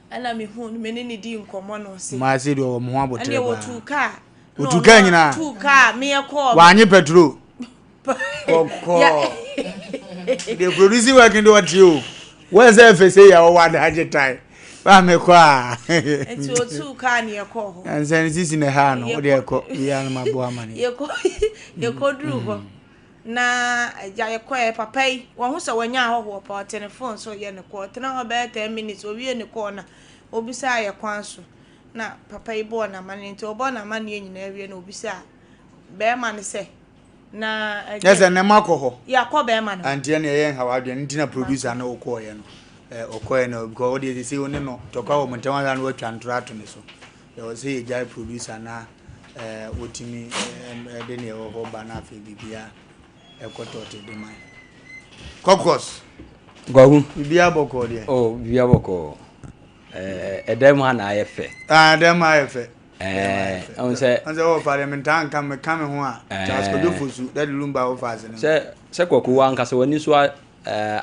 ana me hu me ne di nkomo no se ma se do mo ho abotre ba ana wotuka wotuka nyina tuka me ye ko wanyi petrol koko the producing working do what you where's the face ya o wada ajetai ba me kwa enti wotuka ne ye ko ho ansan sisi ne ha no wo de ko ya no mabo amane ye ko dru ho na ja ye kwa papa yi wo hu so wanya ho pa telephone so ye ne ko tena ho be 10 minutes o wie ne ko na obisa ya kwanso na papa ibo na mani nti obo na mani nyina ewie na obisa be ma ne se na yes na makoho ya ko be ma no anti na yen hawadwe nti na producer na okoye no okoye no because what they say oni no toka wo montawa na watwa ntrato ne so there was a guy producer na wotimi de ne ho ba na afi bibia ekotote de man kokos gwagu bibia boko de oh bibia boko edem ha na ayefe dem ayefe onse wo parliament an kam ho a taskodo fosu that lumba wo fase ne se kwaku wa nkasa wani so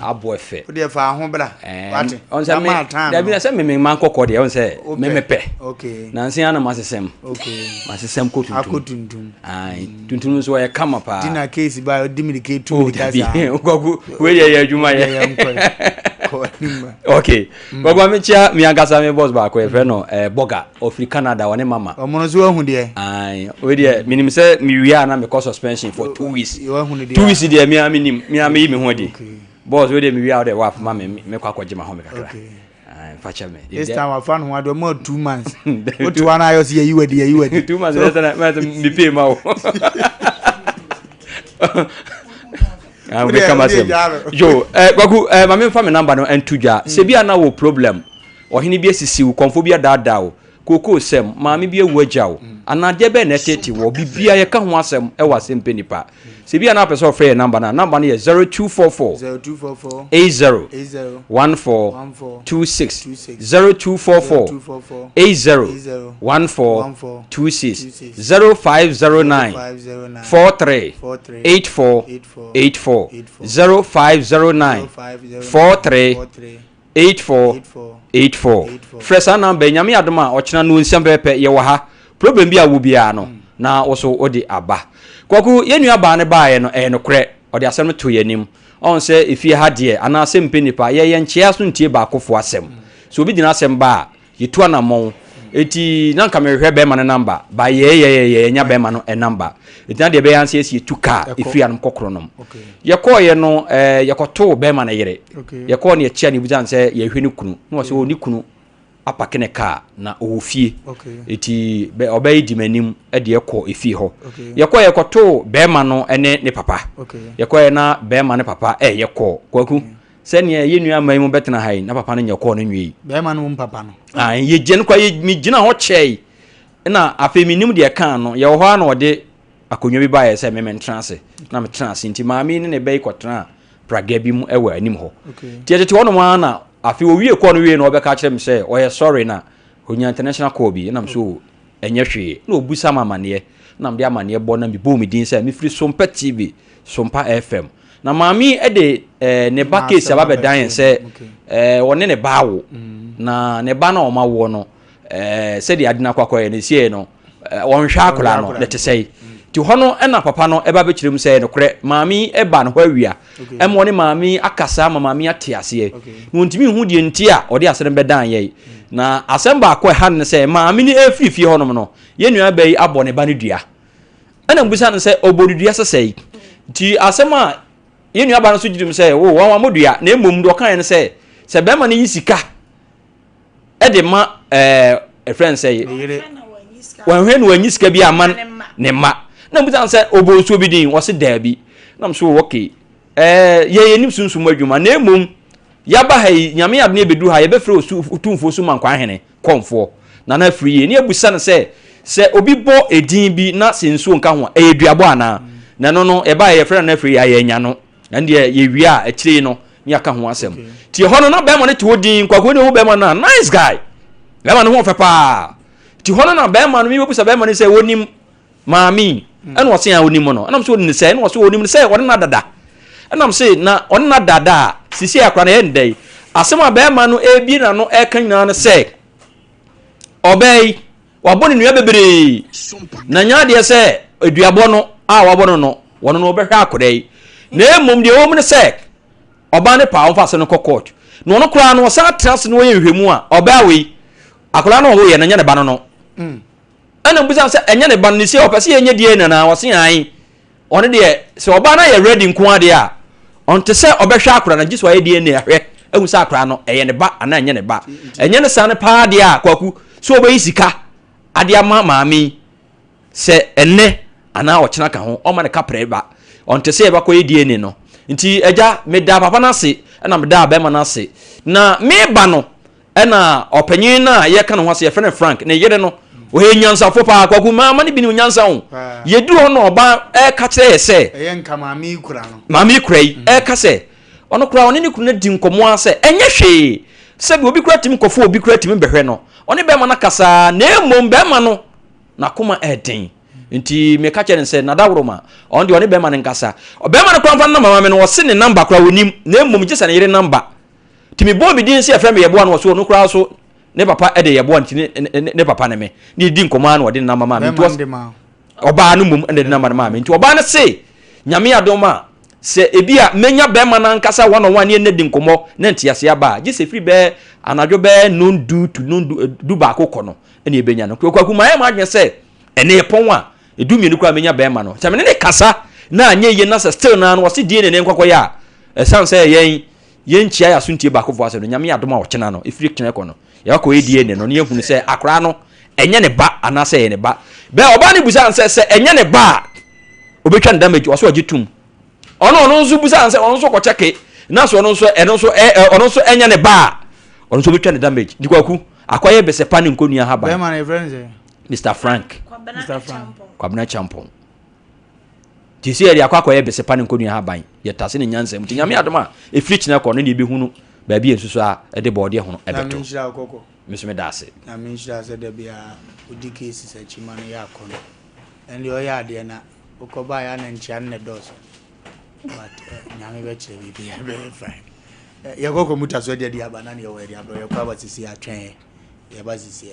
abo efe o de fa ho bra wate onse da bi na se me man kokko de onse me mepe okay na nsia na masesem okay masesem kotuntum ai tuntum so ye kama pa dina case ba dimilike tu milikaza kwaku we ye adwuma ye okay gwagwa mechia mi angasa me boss ba ko e no boga of Canada one mama omono so ahu de ai we de minim se mi wia na me cause suspension for 2 weeks 2 weeks de mi aminim mi ami mi ho de boss we de mi wia de wa ma me kwa kwaje ma ho me kakra ai facha me this time I found one more 2 months what one I see you with 2 months na me pay ma o we kama sem yo kwaku mame fa me number no entudwa se bia na wo problem ohini bi asisi wo konfo bia daada wo koko sem mame bia wo agya wo anade be na tete wo bibia ye ka ho asem e wa Asem Mpe Nipa se bia na person free number na number no ye 0244 80 1426 0244 80 1426 0509 43 84 84 0509 43 84 fresa number nyame adoma ochina no nsempepe ye wo ha problem bi a wo bia no na oso odi aba kwaku yenu aba ne baaye no no kre odi asem to yanim on se ifie ha de ana Asem Mpe Nipa ye nchia so ntie ba akofo asem so obi dina asem ba yetu anamon eti na nka me hwe be ma ne number ba ye nya be ma no number eti na de be yanse esi tuka ifie anum kokoro nom ye ko ye no ye koto be ma ne yere ye ko ne ye chia ne bujan se ye hwe ne kunu no se oni kunu apake ne ka na ofie eti be obey di manim e de ko efie ho ye ko ye koto be ma no ene ne papa ye ko ye na be ma ne papa ye ko kwaku se ne ye nua mai mu betena hai na papa ne nye ko no nwi be ma no papa no ye gen kwa ye mi gina ho chei na afeminim de kan no ye ho na ode akonwa bi ba ye se me trance na me trance nti maami ne be ikotena praga bi mu ewa anim ho ti ho no ma na afi owie ko no wie no obeka kire me se oye sorry na onya international call bi na mso enye hwe na obusa mamane na mde amane bo na mi bo mi din se mi free Sompa TV Sompa FM na maami e de ne ba case aba dan se woni ne bawo na ne ba na o ma wo no se de adina kwakoye ne sie no won hwa akula no let say ti hono na papa no eba be kirem se no kre maami e ba no hwawia e mo ne maami akasa maami atiase no ntimi hu die nti a ode asere be dan ye na asem ba akọ ha ne se maami ni efifie hono no ye nua ba yi abọ ne ba ne dua ana mbusa ne se obodudua sesei ti asem a ye nua ba no so jirim se wo wa modua na emom do kan ne se be ma ne yisika e de ma friend say wan hwe no anyisika bi aman ne ma na mbusa se oboso bi din wo se daabi na mso okay ye nim sunsun adwuma na emom yaba hai nyame ade bedu ha ye be frɛ otumfo so man kwa hene komfo na free ne abusa ne se obi bo edin bi na sensuo nka ho eduabo ana na no e ba ye frɛ na free ya nya no na de ye wi a akire no ne aka ho asem ti hono na be mo ne to odin kwako ne ho be mo na nice guy be mo ne ho fepa ti hono na be mo no mi busa be mo ne se wonim maami ene wo se ya wonim no na mso ne se ene wo se wonim se wo na dada ena mse na on na dada sisi akra na endai asema be ma no ebi na no e kan nyina no se obey waboni nua bebre na nya de se eduabo no a waboni no wono no obehwa akodai na emom de wo mu ne se oba ne pa onfa se no kokot no no kra no sa trans no ye hwemu a oba we akora no wo ye na nya ne ba no ana mbuza se enya ne ba no se opese ye nya die na wo se an one de se oba na ye ready nko ade a onte se obehwa akora na giswa ye die na hwe ehu sa akra no eye ne ba ana enye ne ba enye ne sa ne pa de a kwaku so obeyi sika ade ama maami se enne ana ochena ka ho o ma ne kapre ba onte se ba koye die ni no nti eja me da papa na se na me da ba ma na se na me ba no na opanyin na ye ka no ho se ye frene Frank na yere no o he nyansa fo pa kwaku ma ne bi ni nyansa ho ye du ho no oba e ka kire ye se eye nka maami kura no maami kura yi e ka se ono kura oni ni kunu di nkomo ase enye hwe se bi obi kura tim kofo obi kura tim behwe no oni be ma na kasa na emom be ma no na kuma eden nti me ka kire se na dawro ma on de oni be ma ne nkasa be ma ne kwa mfa na mama me no wo se ne number kura wonim na emom je se ne yere number timi bo bi din se e frame ye bo an wo so no kura so ne papa e de ye bo nti ne papa ne me ni di nkomo an wo de na mama me nti oba no mum ende de number mama me nti oba ne se nyame adoma se ebia menya be ma na nkasa one on one ne di nkomo na ntiase aba je se free be anadwo be nondu to nondu du ba akokɔ no ene ebenya no kwaku ma e ma adwe se ene epon a edu mienu kwa menya be ma no chamene ne kasa na anye ye na se still na no wo se die ne nkɔkɔ ya esan se yen chia ya suntie ba akofo ase no nyame adoma wo kyena no efiri kyena kɔ no ya kɔ edie ne no ne ehunu se akora no enye ne ba ana se ye ne ba be oba ne busa se enye ne ba obetwa ne damage wo so ogitum ono nso busa anse ono nso kocheke na so ono nso enya ne ba ono nso betwa ne damage dikwaku akoye besepa ne nkonu ha ba be man e friends Mr Frank Kwabena Champon tisi eri akoye besepa ne nkonu ha ban yetase ne nyansa muti nyame adoma e fritch na ko no ne be hunu ba bi ensuso a e de bode ho no e beto mesome dase na me nshira se de bia odi case se chima no ya kono enle o ya de na ukoba ya na nchia ne dos but nyame be chere bi ya be fine ye koko mutaso de dia banana ye we dia bro ye kwa basisi atwen ye basisi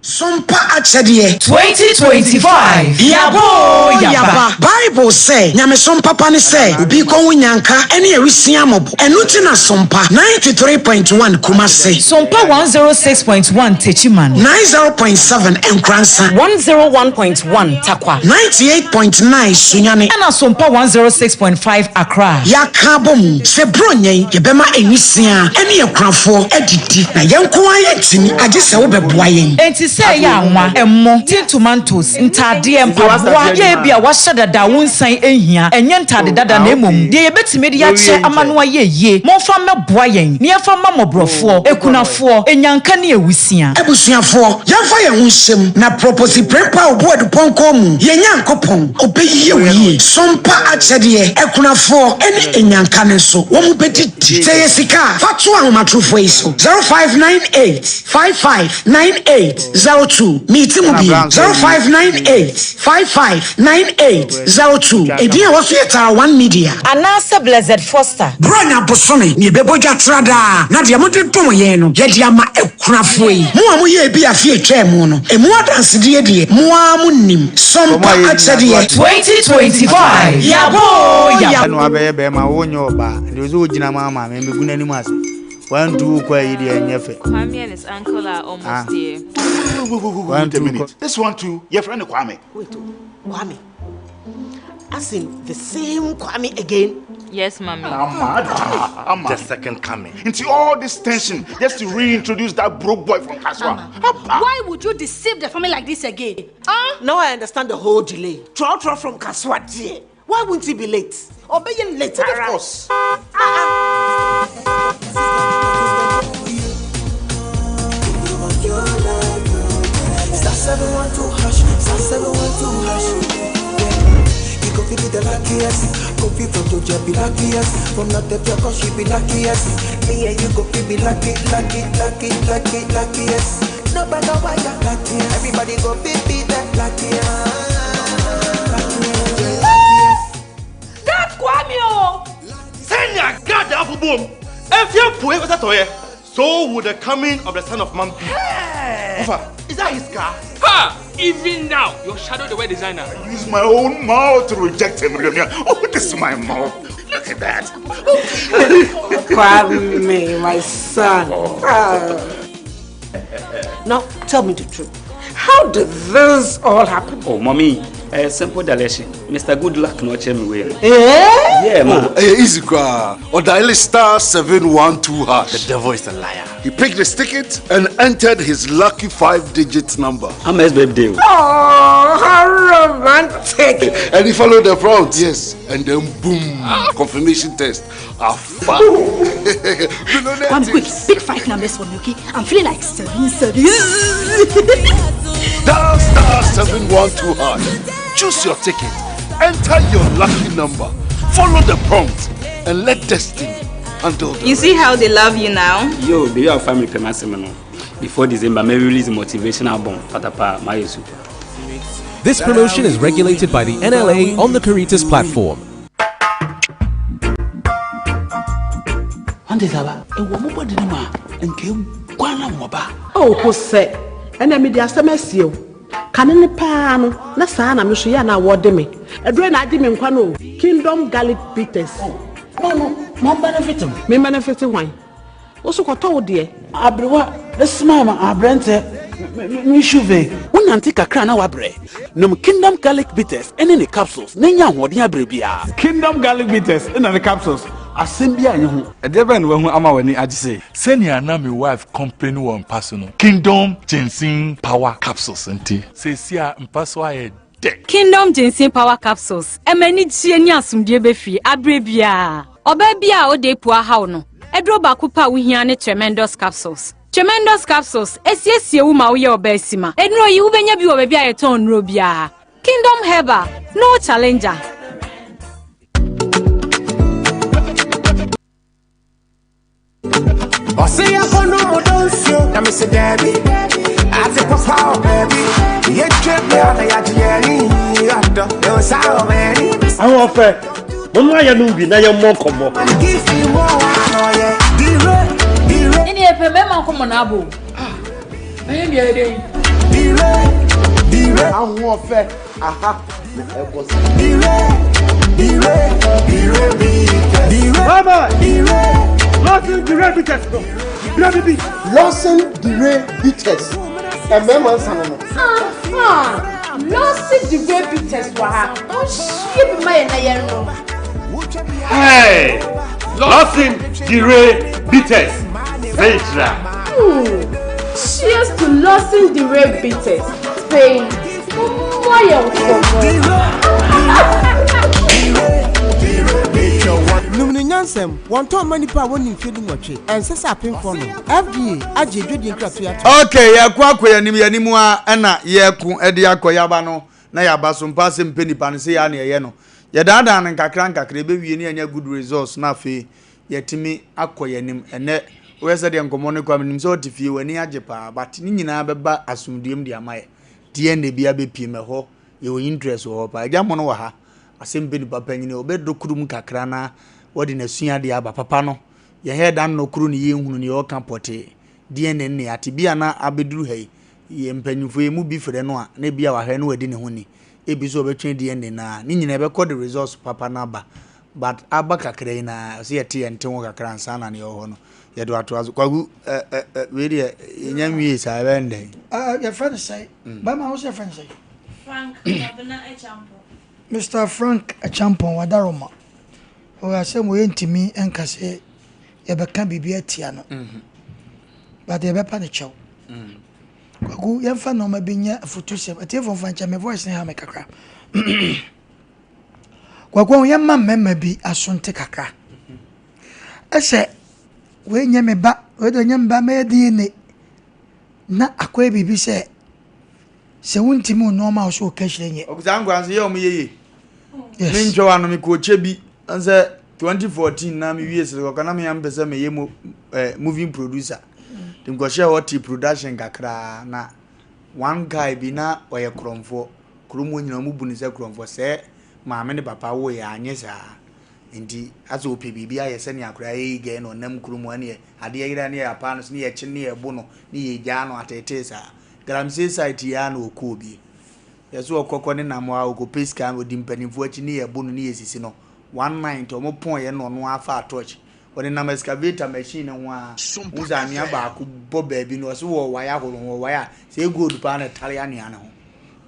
Sompa achedie 2025 yaba Bible say nyame sompa pa ne say obi ko wunyanka ene ewisia mobo enuti na sompa 93.1 Kumase Sompa 106.1 Techiman 90.7 Enkransa 101.1 Takwa 98.9 Sunyane and Sompa 106.5 Accra yakabom se bronyen yebema ewisia ene ekranfo edidi na yenko ayetini agese wo beboa yen say ya nwa emmo tin tomatoes ntade empaboa ye bia wa hyedada wonsan ehia enye ntade dada na emom de ye betime de ya che amanoa ye monfa meboa yen ne yefa mamobrofo ekunafo enyanka ne ewusia ebusuafo yafa ye hunsem na propose prepa obodu ponko mu ye nyankopon obeyiye wiye sompa achede ekunafo ene enyanka ne so wo mu bedidi say yesika fatu ahomatrofo iso 0598559802 meeting will be 0598559802 Edia was yeta one media Anasa Blessed Foster Branya Bosome ni beboja trada na dia mode tom ye no ye dia ma ekunafo yi mo amu ye bi afie twem no emu dance die mo amu nim sompa achede 2025 yabo no abe be ma wonyo oba ndi ozo ogina mama me meguna ni mase 1 2 kwa yidi enyefe Kwame and his uncle are almost here. Wait a minute. This one too, your friend Kwame. Wait, Kwame. As in the same Kwame again? Yes, mommy. The second coming. Into all this tension, just to reintroduce that broke boy from Kaswa. Why would you deceive the family like this again? Now I understand the whole delay. Troll from Kaswa, dear. Why wouldn't he be late? Obeying later. Of course. You go feel the luckiest. Go feel from Georgia be luckiest. From not the cause she be luckiest. Me and you go feel be luckiest. No matter why you're luckiest. Everybody go feel be that luckiest. That's Kwame. Send your God the apple boom. If you're poor, what's that? So would the coming of the Son of Man be. Wofa, is that his car? Ha! Even now, your shadow the way designer. I use my own mouth to reject him. Oh, this is my mouth. Look at that. Kwame, my son. Now, tell me the truth. How did this all happen? Oh, mommy, Simple Daleshi. Mr. Good Luck no chemi way. Yeah, man. Easy qua. Or dial *712#. The devil is a liar. He picked his ticket and entered his lucky 5-digit number. How much birthday? Oh, how romantic. And he followed the prompts. Yes. And then boom. Confirmation test. Fuck. One quick, pick 5 numbers for me, okay? I'm feeling like 7. Dial *712#. Choose your ticket. Enter your lucky number. Follow the prompt and let destiny handle the You see how they love you now? Yo, do you have family permission? Before December, may release a motivational album. Patapa, my super. This promotion is regulated by the NLA on the Caritas platform. Oh, Jose, and I made the SMS. Canini Pano, Nasana, Mishiana, what me. A drain I didn't quano. Kingdom Garlic Bitters. No benefit. Me benefit wine. Also, what told dear? Abrewa, the smama, Abrente, Mishuve. One antique crown our bread. No Kingdom Garlic Bitters, and any capsules. Nanya, what ya brebia. Kingdom Garlic Bitters, and the capsules. Asem Mpe Nipa. A devil when ama when I say. Send your name, my wife company one personal. Kingdom Ginseng Power Capsules, and tea. Say, see, I'm password. Kingdom Ginseng Power Capsules. Emeni Chienya sumdie befi abrebia. Obebia o de poa haw no. Edro bakupa wuhia ne tremendous capsules. Tremendous capsules. Esiesie wu ma wo ye obesima. Enro yi wo benya bi wo bebia ye ton nro bia. Kingdom Herbal. No challenger. I say I go no more dance you. I miss a Debbie. I say papa baby. You trip me on the journey. You say how many? I want fair. Mama ya nubi na ya mo komo. Give me more. Oh yeah. Dire. Ini epe mema komo na abo. Ayen dia dey. Dire. I want fair. Aha. Mama. Losing the red bitters. Losing the red bitters. And mema sanono. Losing the red bitters wa. Oh shit my na yero. Hey! Losing the red bitters. Vetra. Cheers to losing the red bitters. Spain. Numini nyansem won to many pa won in feeding watche and sesa pin for no FDA aje dwedi nkratu ya okay ya kwa yanimu a na yeku ede akoyaba no na yaba so mpa Asem Mpe Nipa no se ya na ye no ye dada nan kakra be wie ni anya good results na fe yetimi akoyanim ene we se de nkomo ne kwa nim se otifie wani ajepa but ni nyina beba asumdiem de amaye die ne bia be pie me ho ye wo interest ho pa ja mo no wa ha Asem Mpe Nipa panyine obedo kurum kakra na wodi na sua de aba papa no ye he dan no kuru ni ye hunu ni o kan pote die ne ne ate bia na abeduru hei ye mpanyufo ye mu bi fere no a na bia wa hwe no wadi ne huni ebi so obetwe die ne na ni nyina be call the results papa na ba but aba kakra na se ye te ente wo kakra nsa na ne ho no ye do ato azu kwagu we de nyamwie sa bende your friend say ba ma what's your friend say Frank Abena Echampo. Mr. Frank Achampon Wadaroma. O asem we ntimi enkase ye beka bibia tia no. But ye bepa ne chew. Kwagu ye mfa no ma binya foto sem. Ati fon fancha me voice ne ha me kakra. Kwagu ye ma memma bi asonte kakra. Ese we nya me ba, we do nya mba me di ne. Na akwa bibi se wuntimi no ma so kashire nye. Okuzangwanze ye omuyeye. Yes. Minjo wano mi koche bi anze 2014 na mi wiye sele kana me ambese me ye moving producer. Tim go share what production kakra na one guy bi na oye kromfo kromo nyina mu bu ni se kromfo se maame ne papa wo ya anye sa ndi aso ope bibia ye se ne akra ye ge no nam kromo ane ade ye gira ne ya pa no se ne ye chi ne ye bu no ne ye gya no atete sa gramse site ya no okobi yeso okoko ne namo a okopeska odi mpanimfo achi ne ye bu no ne ye sisi no 19 omo pon ye no no afa torch woni na excavator machine ho a uzania ba ko bo baabi no so wo waya ho wo waya se gold pa na tare ane ane ho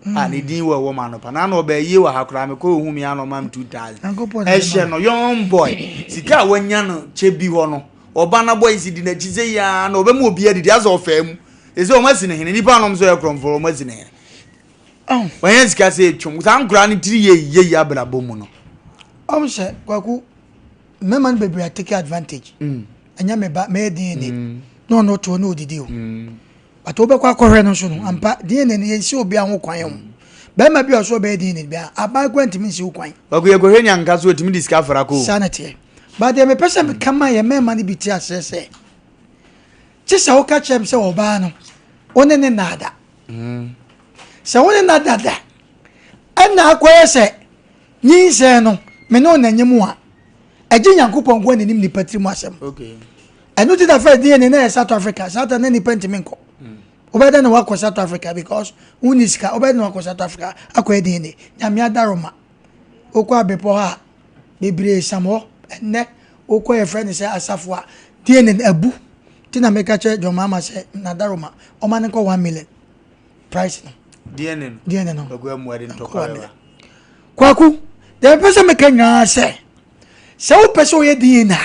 ne din wo wo ma no pa na no ba yi wa hakura me ko hu mi ano mam 2000 e hye no young boy sika wanya no chebi ho no oba na boy si di na chize ya na obemu obi adidi aza ofam eze o masi ne hene nipa no mso ekromfo o masi ne wanya sika se twum san kura ne tiri ye ya bra bomu no se kwaku meman bebre take advantage anya me ba me din no to no didi o but obekwa kohwe no so no ampa din ne ye si obi anwo kwan ho be ma bi o so be din ne bia aba kwantimi si kwan kwaku ye kohwe nya nka so otimi discover ko sanity but the me person become ye me man bi ti asese chisa o ka chem se oba no one ne nada se one nada da ana akoye se nyi se no me no na nyemu a eje Yankopon gwa ne nim ni patri mu asem okay enu ti da fa di ne na South Africa South na ni pentimi nko obeda na wa South Africa because uniska obeda na wa South Africa akoye di ne nyame adaroma okwa bepo ha bebre samo enne okoye friend say asafo a di ne abu ti na meka che jo mama say na daroma o man ko 1 million price no di ne no ogwa muade ntokwa kwaku the person meka nya say se wo pese oye di na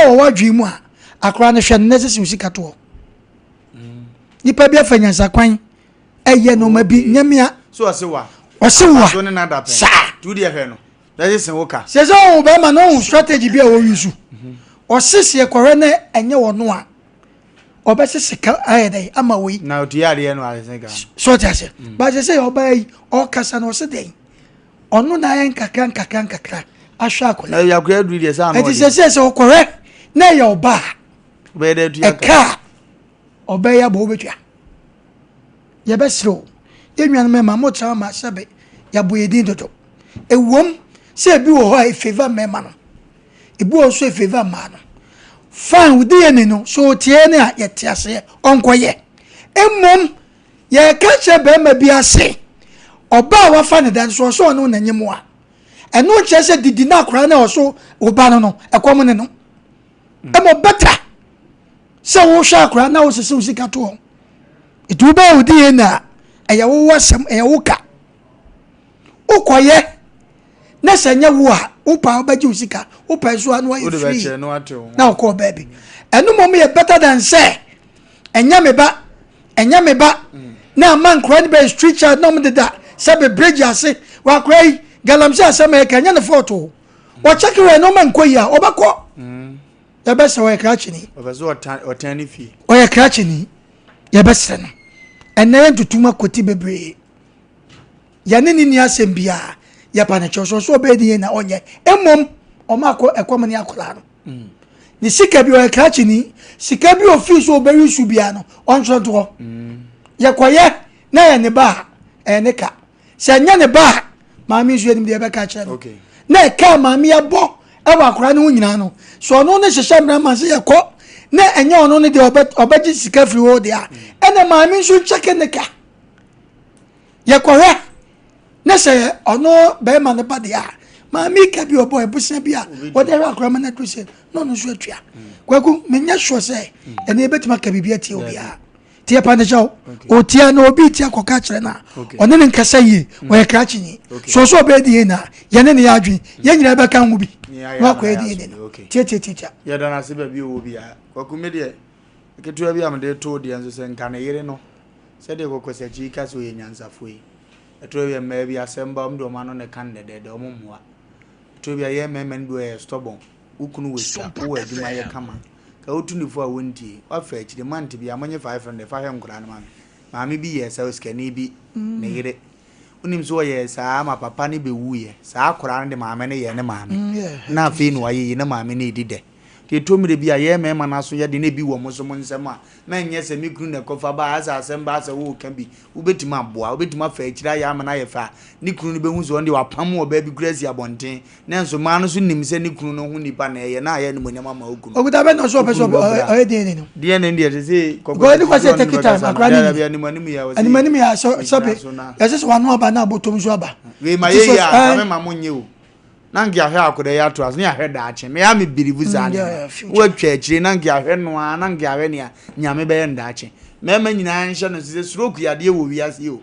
wo wadwi mu a akra no hwe no nese usika to nipa bia fanyansa kwan eye no ma bi nyamia so osewa so ne na da pen tu di ehwe no that is woka se so wo be ma no strategy bia wo yusu o sisi ekore na enye wo no a obesisi ka ayede ama we na otiare no asenga so tase ba se obai o kasa no se den onu na yen kakran ahwa akola na yakura adu die sa no eti se okore na ye oba be de tu eka oba ya bo betua ye besro enwan me ma mo tra ma sebe ya bo yedin dodo ewom se bi wo ho e favor me ma no ebu o so e favor ma no fan udi ene no so tie ne a ye tiase onkoye emmom ye ka che be ma bi ase oba wa fa ne dan so no na nyemu a eno che se didi na akra na so oba no ekom ne no emo better se wo hwa akra na wo sese usika to itu ba udi ene eya wo wasem eya wo ka ukoye na senya wo a upa obaji usika upa so anu ayi free na uko baby enu mom ye better than say enya me ba na man crowd be street child no me da sabe bridge ase wa krai galamsi asem e kanya ne photo wo check we no man koyi a obako ya besa we krachini obezo otani fi o ye krachini ya besa no enne ntutuma koti bebre ya ni asem bia ya pa na so be di na onye emom o ma ko ekom ni akola no ni sika bi o krachini sika bi office o beri su bia no on so to ya koye na ya ne ba eneka se nya ne ba maami su enim de be ka kire no na ka maami ya bo e wa akora no nyina no so no ne hyehyɛ mra ma se yakɔ na enye ono ne de obaji sika firi wo de a ene maami su cheke ne ka yakɔhɛ na se ono be ma ne ba de a maami ka bi obo ebusia bi a wo de akora ma na to se no no su atua kwaku menya sure se ene betima ka bibia tie obi a tie pa ne jaw o tie na obi tie akoka kire na one ne nkasa yi wo ye kra chini so be di na ye ne ya adwen ye nyina be kan hu bi wa ko e di ne tie ya dana se ba bi o bi a kwaku me de ketua bi am de to de enso se nka na yire no se de kokose ji ka so ye nyansafo yi eto bi ma bi asemba mdo ma no ne kan de de o mumwa eto bi ye memen do e stubborn ukunu we sha wo aduma ye kama ka otunifo a wontie wa fa akide mante bi amanye 500 fa hwe nkura na maami bi ye sa oskani bi ne yire unim so ye sa ma papa ne be wuye sa akura ne de maame ne ye ne maame na afi no ayi ne maame ne edide ke tomire bi a ye mema na so ye de ne bi wo mo so mo nsem a na nye se mikru ne kofa ba asa asem ba asa wo kan bi ubetima aboa ubetima fa akira ya ama na ye fa ni kru ne be hu so nde wa pam wo ba bi grace abonten na nso ma no so nim se ni kru no hu nipa na ye na ye no monyama ma okru oguta be no so pe so o de ni no de ne ndi se go ni kwase take time akra ni animani ya so be ya se so wanu aba na botom so aba we ma ye ya ma monye o nangi ahwe akode ya to as ne ahwe da ache me ya me believe zane wo atwa akire nangi ahwe no a nangi ahwe ne a nyame be nda ache mema nyina nhye no se stroke ya de wo wiase o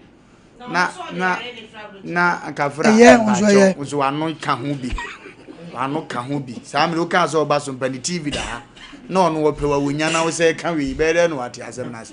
na akafra nso ano ka ho bi ano ka ho bi saa me ka so ba so mpani TV da na ono wo pewa wonya na wo se ka wi bere no ate asem na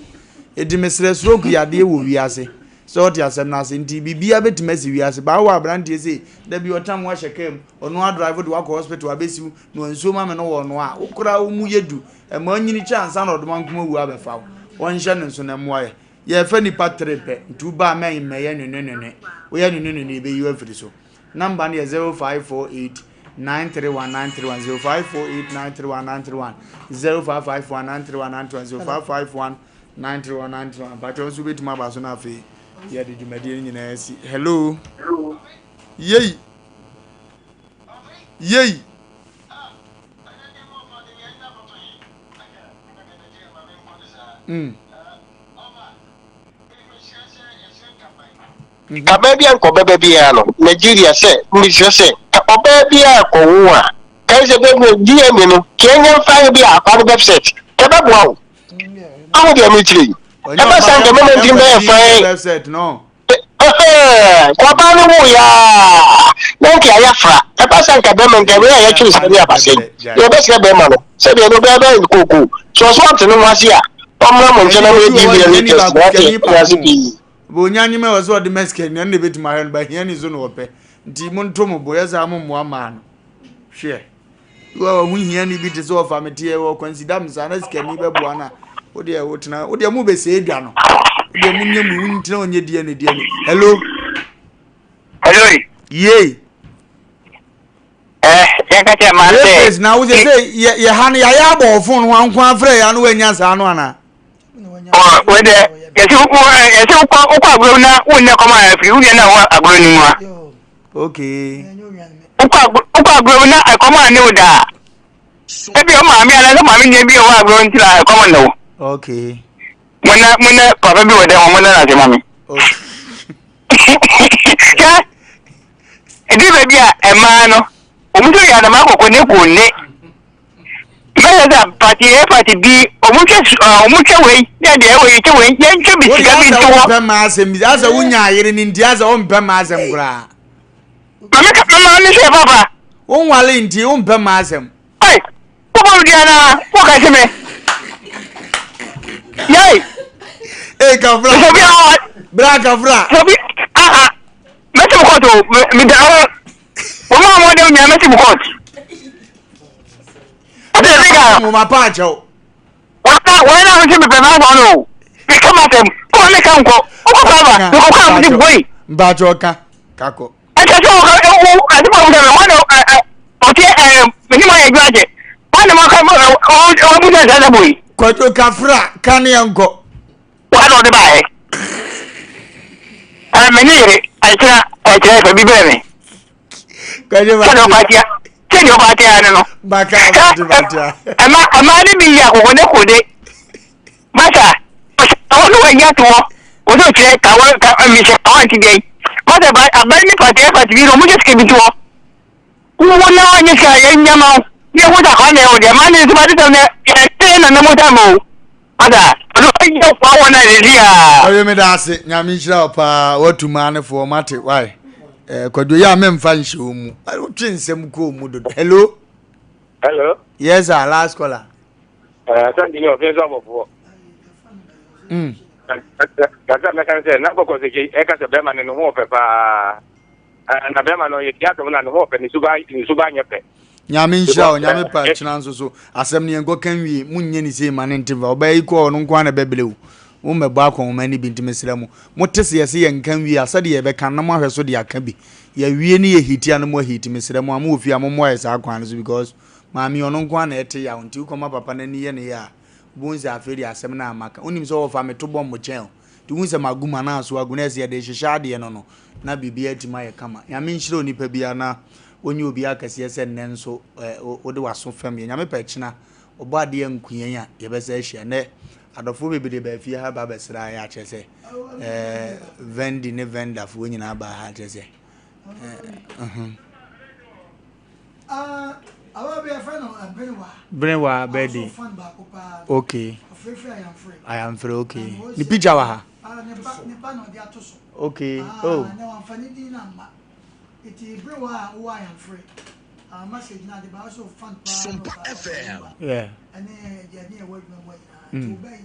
edi mesre stroke yade wo wi ase so ate asem na ase nti bibia betimasi wi ase ba wo abrante se da bi otam wa hyekem ono a drive do akọ hospital abesi no nso ma me no wo no a ukura wo mu yedu e ma nyini chance na odoma nkoma wu abefa won hye no nso na moye ye fa nipa trepe ntu ba men meye nene we ya nene be you afiri so number na 0548 9319310 0551931931 but also bit ma ba so na afi ye de dwumade nyina asi hello yey Baby and Cobabiano, Nigeria said, Monsieur said, Obabia Kowa, Kaiser Diamino, Kenyan Fire be a part of website. Tababo. How do you meet you? Ever sang the moment in there website, no. Kwabano ya. Nanki ayafra. Ever sang a bem and Gabriel actually said, "Your best Bemano." Said you know in Kuku. So something was here. Tom generally give you Bonyanyi me was what the Mexican and the bit my hand by here is on ope. Dimon Tomo boys are more man. Share. Well, we hear any bit is off a material or consider Miss can never buana. Oh dear, what now? Oh dear, move a say, Gano. The Munim wouldn't know your dear. Hello. Hello. Yea. Yes, now they say, yeah, honey, I have a phone one quite free and when you're Sanwana. Oh, whether. Okay. Okay. Party B, Omucha way, yeah, the way to win, then to be Pemasem, as a Unya in India's own Pemasem gra. Papa, one while in the own Pemasem. Hey, Diana, what I say? Yay, eh, Cavra, Bracavra, Mr. Cotto, Midao, Mama, Mr. Cotto. My pacho. What now? Why not? You come at them. Come on, come go. Come this way. Bajoka, Kako. I just saw I graduate. One of my boy. Quato Cafra, can you go? What on the buy? I'm a near. I try to be baby. Tell you about it, I don't know. Back out. Am I be here when I could it? Matter, I want to get to walk. What do you say? I miss a point today. What about a baby for the effort? You don't just give it to her. Who will know when you say, in your mouth? You want a honey or the man is about it on the 10 and the Motamo. Mother, I don't want to hear. I mean, that's it. Yamisha, what to man for Mate? Why? Kodo ya mem fan show mu. I don't think some ko mu do. Hello? Hello? Yes, sir, last caller. Something of this of war. That's what I can say. Now, because I can say, Beman and Hope, and a Beman or Yato and Hope, and Subanya. Yamin Shaw, Yami Pachans, so Assembly and go can we, Munyan is a man in Tiva, obey call on Quana Bebelu. Ume back on many been to Miss Remo. Motesi and can we are said ye can no more so dear can be. Ye really hit and more heat, Miss Remo, move your more as our quans because Mammy on one at ya until come up upon any year. Bones are fairly a seminar mark. Only so of a to bomb jail. To win some agumana so agonesia de shadi and no, not be beer to my kama. Yamin shiro ni pebiana when you be a cassius and then so or the was so family. Yame pechina or body and queen, ye best and adofo bebe be fi ha ba besra ya chese vendi ne venda fu nyina ba ha chese awa be friend on Brenwa bedi okay I am free okay ni picture wa ha Nipa no dia to so. Okay. Oh. Na wan fani din na ma. Iti brewa wo I am free. Message na the also fun Sompa FM. Yeah. And jadi e wo mo to bay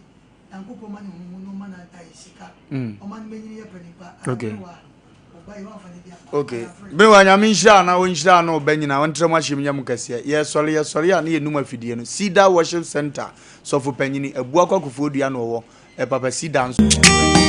ankopo man no man ata isika. O man menyi ye panipa. Okay. Okay. Be wa nyame nhira na wo nhira na obanyina wo ntrem ahye nyam kase. Ye sori ya na ye numa fidie no. Cedar Worship Center. So for panyini abu akwakufu odua no wo. E papa Cedar nso.